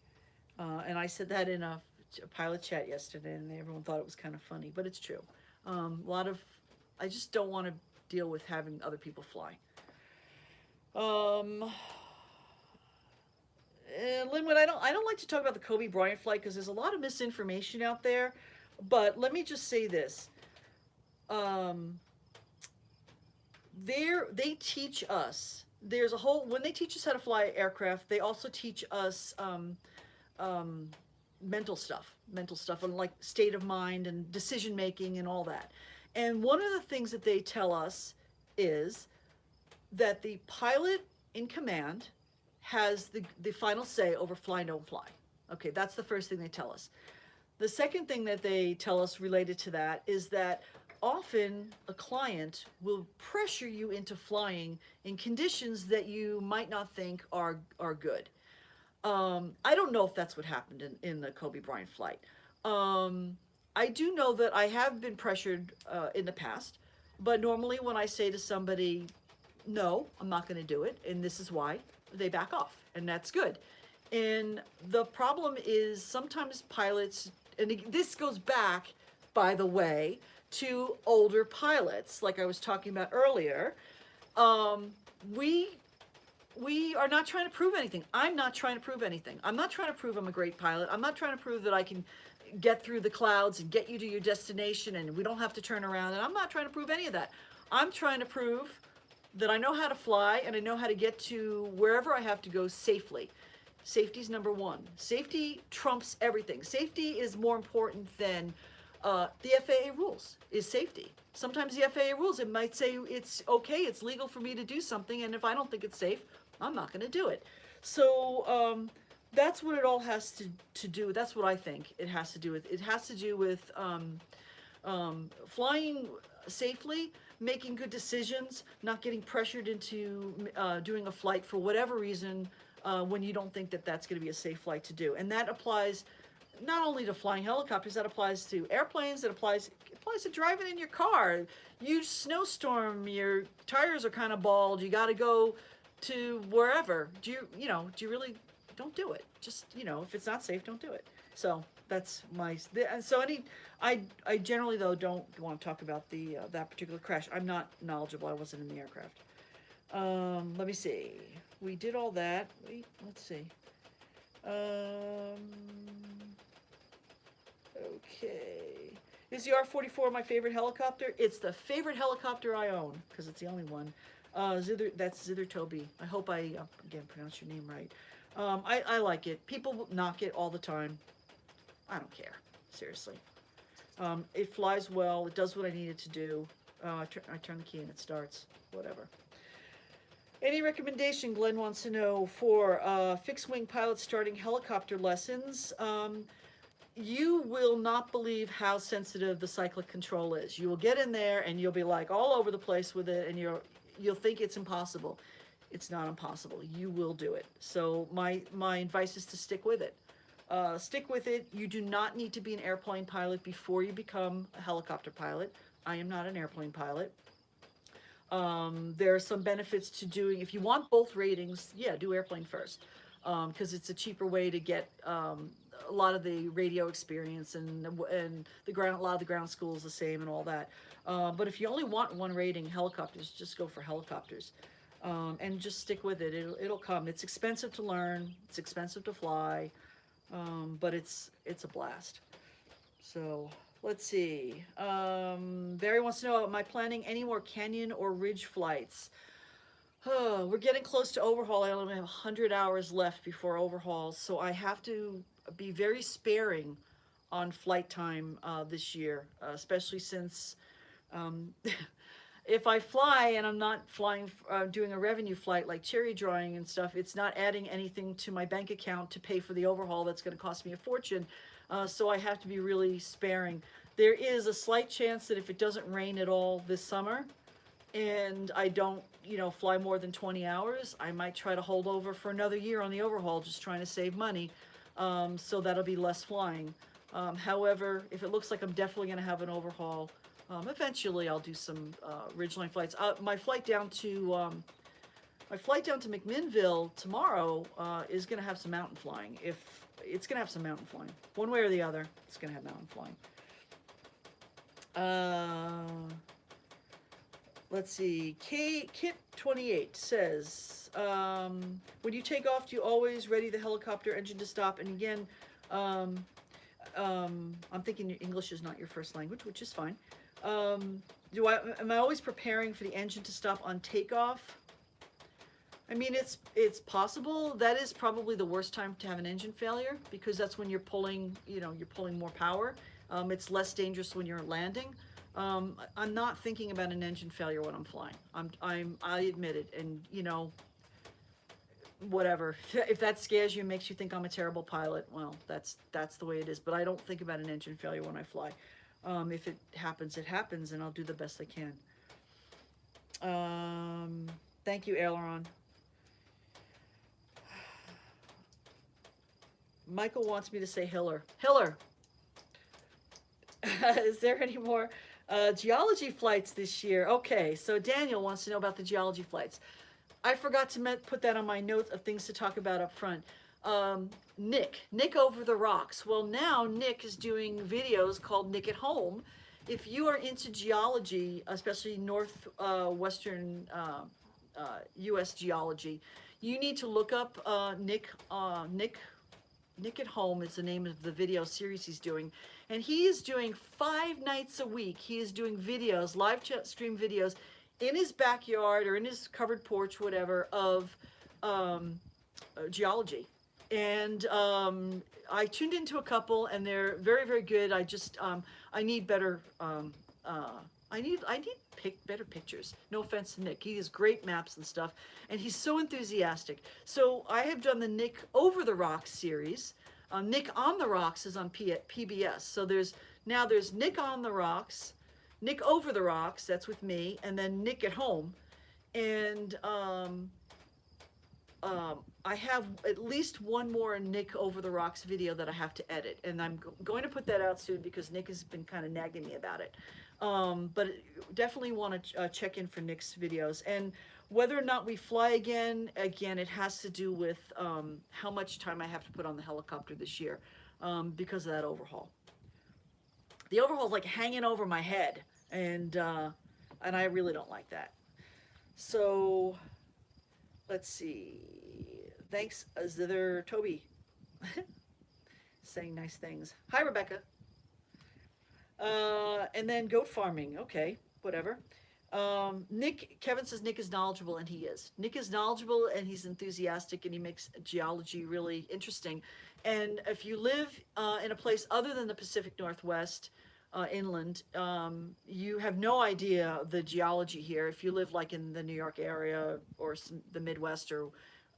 And I said that in a a pilot chat yesterday, and everyone thought it was kind of funny, but it's true. I just don't want to deal with having other people fly. And Linwood, I don't like to talk about the Kobe Bryant flight because there's a lot of misinformation out there. But let me just say this: they teach us. There's a whole when they teach us how to fly aircraft, they also teach us mental stuff and like state of mind and decision making and all that. And one of the things that they tell us is that the pilot in command has the final say over fly, don't fly. Okay, that's the first thing they tell us. The second thing that they tell us related to that is that often a client will pressure you into flying in conditions that you might not think are good. I don't know if that's what happened in the Kobe Bryant flight. I do know that I have been pressured in the past, but normally when I say to somebody, no, I'm not going to do it, and this is why, they back off, and that's good. And the problem is sometimes pilots, and this goes back, by the way, to older pilots, like I was talking about earlier. We are not trying to prove anything. I'm not trying to prove anything. I'm not trying to prove I'm a great pilot. I'm not trying to prove that I can get through the clouds and get you to your destination and we don't have to turn around. And I'm not trying to prove any of that. I'm trying to prove that I know how to fly and I know how to get to wherever I have to go safely. Safety is number one. Safety trumps everything. Safety is more important than the FAA rules is safety. Sometimes the FAA rules, it might say it's okay, it's legal for me to do something, and if I don't think it's safe, I'm not going to do it. So that's what it all has to do. That's what I think it has to do with. It has to do with flying safely, making good decisions, not getting pressured into doing a flight for whatever reason when you don't think that that's going to be a safe flight to do. And that applies not only to flying helicopters, that applies to airplanes, it applies to driving in your car. Huge snowstorm, your tires are kind of bald, you got to go to wherever. Do you really, don't do it. Just, if it's not safe, don't do it. So that's I generally though don't want to talk about that particular crash. I'm not knowledgeable. I wasn't in the aircraft. Let me see. We did all that. Let's see. Okay. Is the R-44 my favorite helicopter? It's the favorite helicopter I own because it's the only one. That's Zither Toby. I hope I again pronounce your name right. I like it. People knock it all the time. I don't care. Seriously. It flies well. It does what I need it to do. I turn the key and it starts. Whatever. Any recommendation, Glenn wants to know, for fixed-wing pilots starting helicopter lessons? You will not believe how sensitive the cyclic control is. You will get in there and you'll be like all over the place with it, and you'll think it's impossible. It's not impossible. You will do it. So my advice is to stick with it. Stick with it. You do not need to be an airplane pilot before you become a helicopter pilot. I am not an airplane pilot. There are some benefits to doing, if you want both ratings, yeah, do airplane first, because it's a cheaper way to get a lot of the radio experience and a lot of the ground school is the same and all that. But if you only want one rating, helicopters, just go for helicopters, and just stick with it. It'll come. It's expensive to learn. It's expensive to fly, but it's a blast. So. Let's see. Barry wants to know, am I planning any more canyon or ridge flights? Oh, we're getting close to overhaul. I only have 100 hours left before overhaul, so I have to be very sparing on flight time this year, especially since if I fly and I'm not flying, doing a revenue flight like cherry drawing and stuff, it's not adding anything to my bank account to pay for the overhaul that's going to cost me a fortune. So I have to be really sparing. There is a slight chance that if it doesn't rain at all this summer and I don't, fly more than 20 hours, I might try to hold over for another year on the overhaul, just trying to save money. So that'll be less flying. However, if it looks like I'm definitely going to have an overhaul, eventually I'll do some ridgeline flights. My flight down to McMinnville tomorrow is going to have some mountain flying. If it's going to have some mountain flying. One way or the other, it's going to have mountain flying. Let's see. Kit28 says, when you take off, do you always ready the helicopter engine to stop? And again, I'm thinking English is not your first language, which is fine. Am I always preparing for the engine to stop on takeoff? I mean, it's possible. That is probably the worst time to have an engine failure, because that's when you're pulling, you're pulling more power. It's less dangerous when you're landing. I'm not thinking about an engine failure when I'm flying. I admit it, and whatever. If that scares you and makes you think I'm a terrible pilot, well, that's the way it is. But I don't think about an engine failure when I fly. If it happens, it happens, and I'll do the best I can. Thank you, Aileron. Michael wants me to say Hiller. Hiller! Is there any more geology flights this year? Okay, so Daniel wants to know about the geology flights. I forgot to put that on my notes of things to talk about up front. Nick over the rocks. Well, now Nick is doing videos called Nick at Home. If you are into geology, especially northwestern U.S. geology, you need to look up Nick at Home is the name of the video series he's doing. And he is doing 5 nights a week. He is doing videos, live stream videos in his backyard or in his covered porch, whatever, of geology. And I tuned into a couple, and they're very, very good. I just, I need better, I need better pictures. No offense to Nick. He has great maps and stuff, and he's so enthusiastic. So I have done the Nick Over the Rocks series. Nick on the Rocks is on PBS. So there's Nick on the Rocks, Nick Over the Rocks, that's with me, and then Nick at Home. And I have at least one more Nick Over the Rocks video that I have to edit, and I'm going to put that out soon because Nick has been kind of nagging me about it. But definitely want to check in for Nick's videos. And whether or not we fly again, it has to do with how much time I have to put on the helicopter this year because of that overhaul. The overhaul is like hanging over my head, and I really don't like that. So let's see. Thanks, Zither Toby. Saying nice things. Hi, Rebecca. And then goat farming. Okay, whatever. Kevin says Nick is knowledgeable, and he is. Nick is knowledgeable, and he's enthusiastic, and he makes geology really interesting. And if you live in a place other than the Pacific Northwest, inland, you have no idea the geology here. If you live like in the New York area or the Midwest or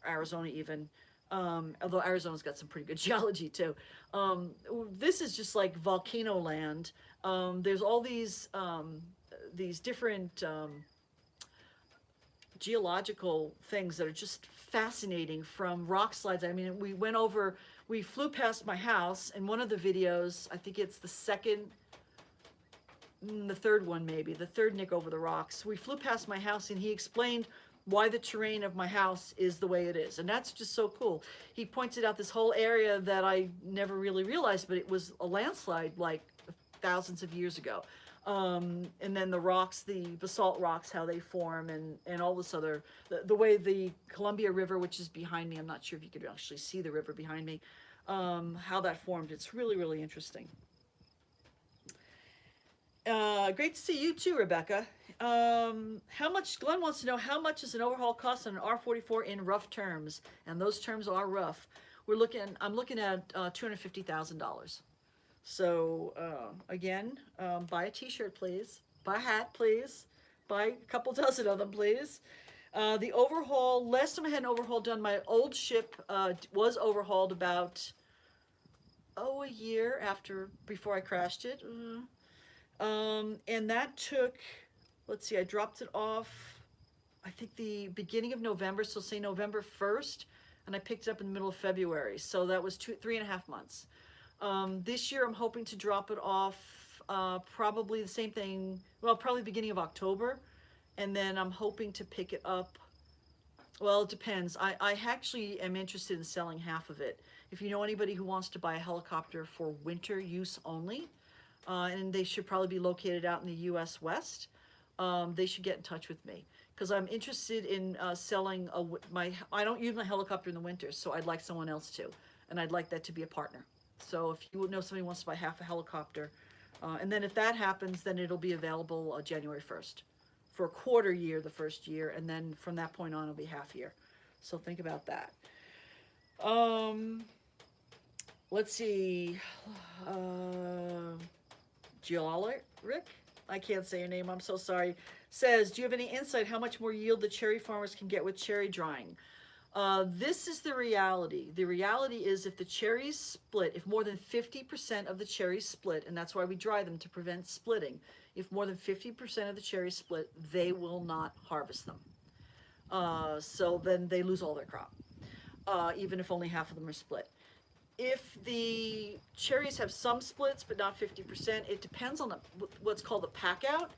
Arizona even, although Arizona's got some pretty good geology too. This is just like volcano land. There's all these different geological things that are just fascinating, from rock slides. I mean, we flew past my house, and one of the videos, I think it's the third one maybe, the third Nick Over the Rocks, we flew past my house, and he explained why the terrain of my house is the way it is. And that's just so cool. He pointed out this whole area that I never really realized, but it was a landslide like thousands of years ago. And then the rocks, the basalt rocks, how they form, and all this other, the way the Columbia River, which is behind me, I'm not sure if you could actually see the river behind me, how that formed. It's really, really interesting. Great to see you too, Rebecca. Glenn wants to know how much does an overhaul cost on an R44 in rough terms? And those terms are rough. I'm looking at $250,000. So again, buy a t-shirt, please. Buy a hat, please. Buy a couple dozen of them, please. The overhaul, last time I had an overhaul done, my old ship was overhauled about, a year before I crashed it. And that took, let's see, I dropped it off, I think the beginning of November, so say November 1st, and I picked it up in the middle of February. So that was 3.5 months. This year I'm hoping to drop it off probably the same thing, probably beginning of October, and then I'm hoping to pick it up, well, it depends. I actually am interested in selling half of it, If you know anybody who wants to buy a helicopter for winter use only, and they should probably be located out in the U.S. West, they should get in touch with me, because I'm interested in selling I don't use my helicopter in the winter, so I'd like someone else to, and I'd like that to be a partner. So if you know somebody wants to buy half a helicopter, and then if that happens, then it'll be available January 1st for a quarter year the first year, and then from that point on it'll be half year. So think about that. Let's see. Rick, I can't say your name, I'm so sorry, says, do you have any insight how much more yield the cherry farmers can get with cherry drying? This is the reality. The reality is if the cherries split, if more than 50% of the cherries split, and that's why we dry them to prevent splitting, if more than 50% of the cherries split, they will not harvest them. So then they lose all their crop, even if only half of them are split. If the cherries have some splits, but not 50%, it depends on what's called the pack out.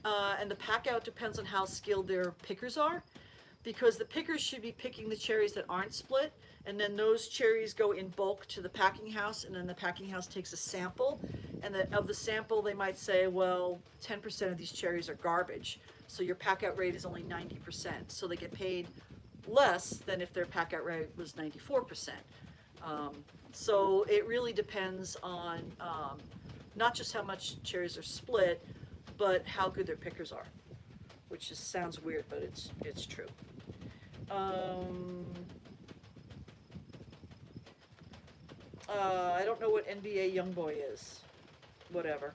And the pack out depends on how skilled their pickers are, because the pickers should be picking the cherries that aren't split, and then those cherries go in bulk to the packing house, and then the packing house takes a sample, and of the sample they might say, well, 10% of these cherries are garbage, so your pack out rate is only 90%, so they get paid less than if their pack out rate was 94%. So it really depends on not just how much cherries are split, but how good their pickers are, which just sounds weird, but it's true. I don't know what NBA Youngboy is. Whatever.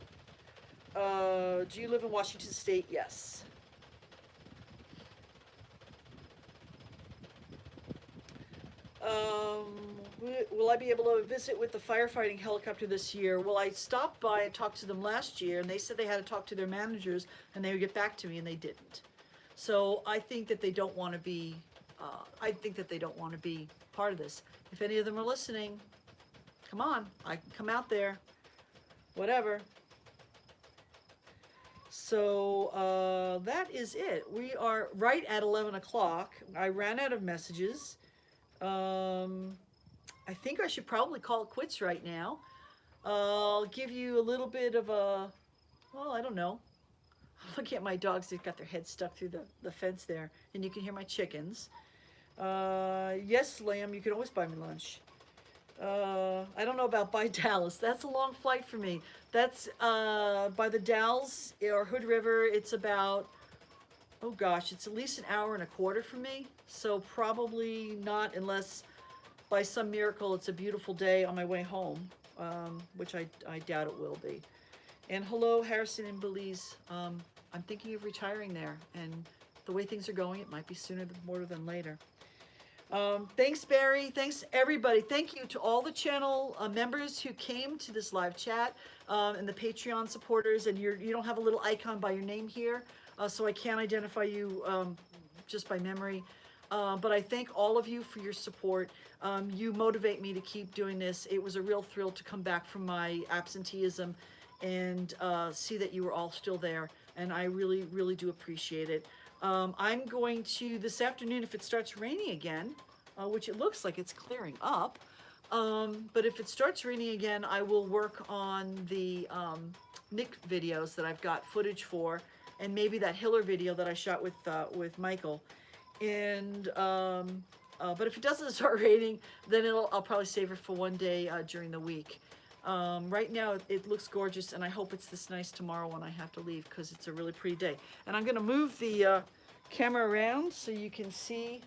Do you live in Washington State? Yes. Will I be able to visit with the firefighting helicopter this year? Well, I stopped by and talked to them last year, and they said they had to talk to their managers, and they would get back to me, and they didn't. So I think that they don't want to be. I think that they don't want to be part of this. If any of them are listening, come on, I can come out there. Whatever. So that is it. We are right at 11 o'clock. I ran out of messages. I think I should probably call it quits right now. I'll give you a little bit of a, well, I don't know. Look at my dogs, they've got their heads stuck through the fence there, and you can hear my chickens. Yes, Lamb, you can always buy me lunch. I don't know about by Dallas. That's a long flight for me. That's by the Dalles or Hood River. It's about, oh gosh, it's at least an hour and a quarter for me. So probably not, unless by some miracle it's a beautiful day on my way home, which I doubt it will be. And hello, Harrison in Belize. I'm thinking of retiring there, and the way things are going, it might be sooner more than later. Thanks, Barry. Thanks, everybody. Thank you to all the channel members who came to this live chat, and the Patreon supporters. And you don't have a little icon by your name here, so I can't identify you just by memory. But I thank all of you for your support. You motivate me to keep doing this. It was a real thrill to come back from my absenteeism and see that you were all still there. And I really, really do appreciate it. I'm going to, this afternoon, if it starts raining again, which it looks like it's clearing up, but if it starts raining again, I will work on the Nick videos that I've got footage for, and maybe that Hiller video that I shot with Michael. And but if it doesn't start raining, then I'll probably save it for one day during the week. Right now it looks gorgeous, and I hope it's this nice tomorrow when I have to leave, because it's a really pretty day. And I'm going to move the camera around so you can see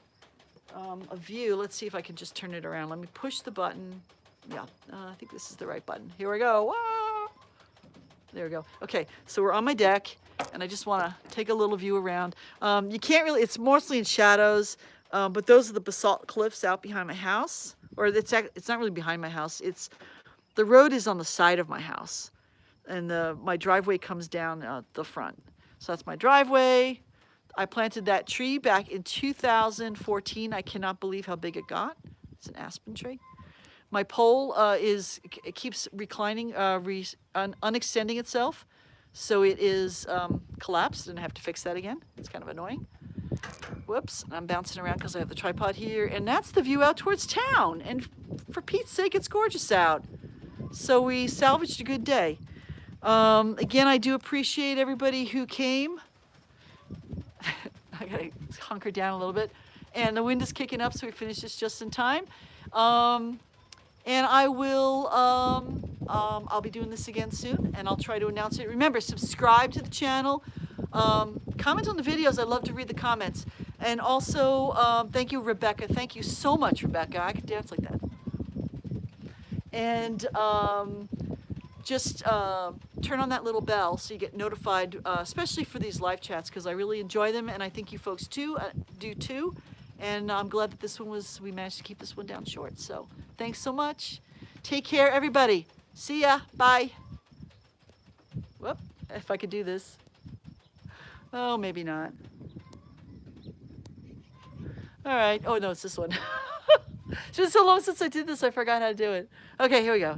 a view. Let's see if I can just turn it around. Let me push the button. Yeah, I think this is the right button. Here we go. Ah! There we go. Okay, so we're on my deck, and I just want to take a little view around. You can't really, it's mostly in shadows, but those are the basalt cliffs out behind my house. Or it's not really behind my house. The road is on the side of my house, and my driveway comes down the front. So that's my driveway. I planted that tree back in 2014. I cannot believe how big it got. It's an aspen tree. My pole it keeps reclining, unextending itself. So it is collapsed, and I have to fix that again. It's kind of annoying. Whoops, I'm bouncing around because I have the tripod here, and that's the view out towards town. And for Pete's sake, it's gorgeous out. So we salvaged a good day. Again, I do appreciate everybody who came. I gotta hunker down a little bit. And the wind is kicking up, so we finished this just in time. And I will, I'll be doing this again soon, and I'll try to announce it. Remember, subscribe to the channel. Comment on the videos. I love to read the comments. And also, thank you, Rebecca. Thank you so much, Rebecca. I could dance like that. And just turn on that little bell so you get notified, especially for these live chats, because I really enjoy them, and I think you folks do too. And I'm glad that we managed to keep this one down short. So thanks so much. Take care, everybody. See ya. Bye. Whoop, if I could do this. Oh, maybe not. All right. Oh, no, it's this one. It's been so long since I did this, I forgot how to do it. Okay, here we go.